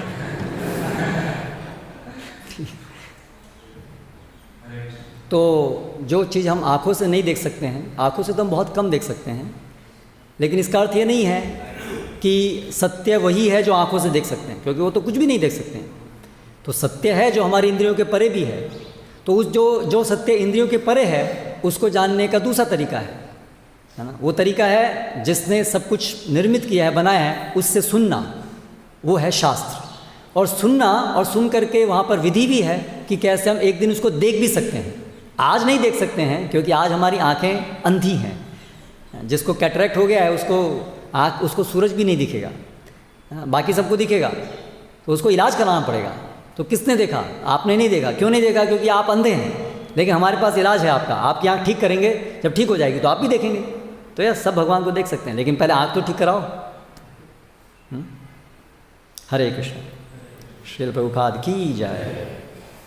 तो जो चीज़ हम आँखों से नहीं देख सकते हैं, आँखों से तो हम बहुत कम देख सकते हैं, लेकिन इसका अर्थ ये नहीं है कि सत्य वही है जो आंखों से देख सकते हैं, क्योंकि वो तो कुछ भी नहीं देख सकते हैं। तो सत्य है जो हमारी इंद्रियों के परे भी है। तो उस जो सत्य इंद्रियों के परे है उसको जानने का दूसरा तरीका है ना। वो तरीका है जिसने सब कुछ निर्मित किया है, बनाया है, उससे सुनना, वो है शास्त्र। और सुनना और सुन करके वहाँ पर विधि भी है कि कैसे हम एक दिन उसको देख भी सकते हैं। आज नहीं देख सकते हैं क्योंकि आज हमारी आँखें अंधी हैं। जिसको कैटरेक्ट हो गया है उसको सूरज भी नहीं दिखेगा, बाकी सबको दिखेगा, तो उसको इलाज कराना पड़ेगा। तो किसने देखा? आपने नहीं देखा। क्यों नहीं देखा? क्योंकि आप अंधे हैं। लेकिन हमारे पास इलाज है आपका। आपकी आँख ठीक करेंगे, जब ठीक हो जाएगी तो आप भी देखेंगे। तो यार सब भगवान को देख सकते हैं, लेकिन पहले आँख तो ठीक कराओ। हरे कृष्ण। श्रील प्रभुपाद की जय।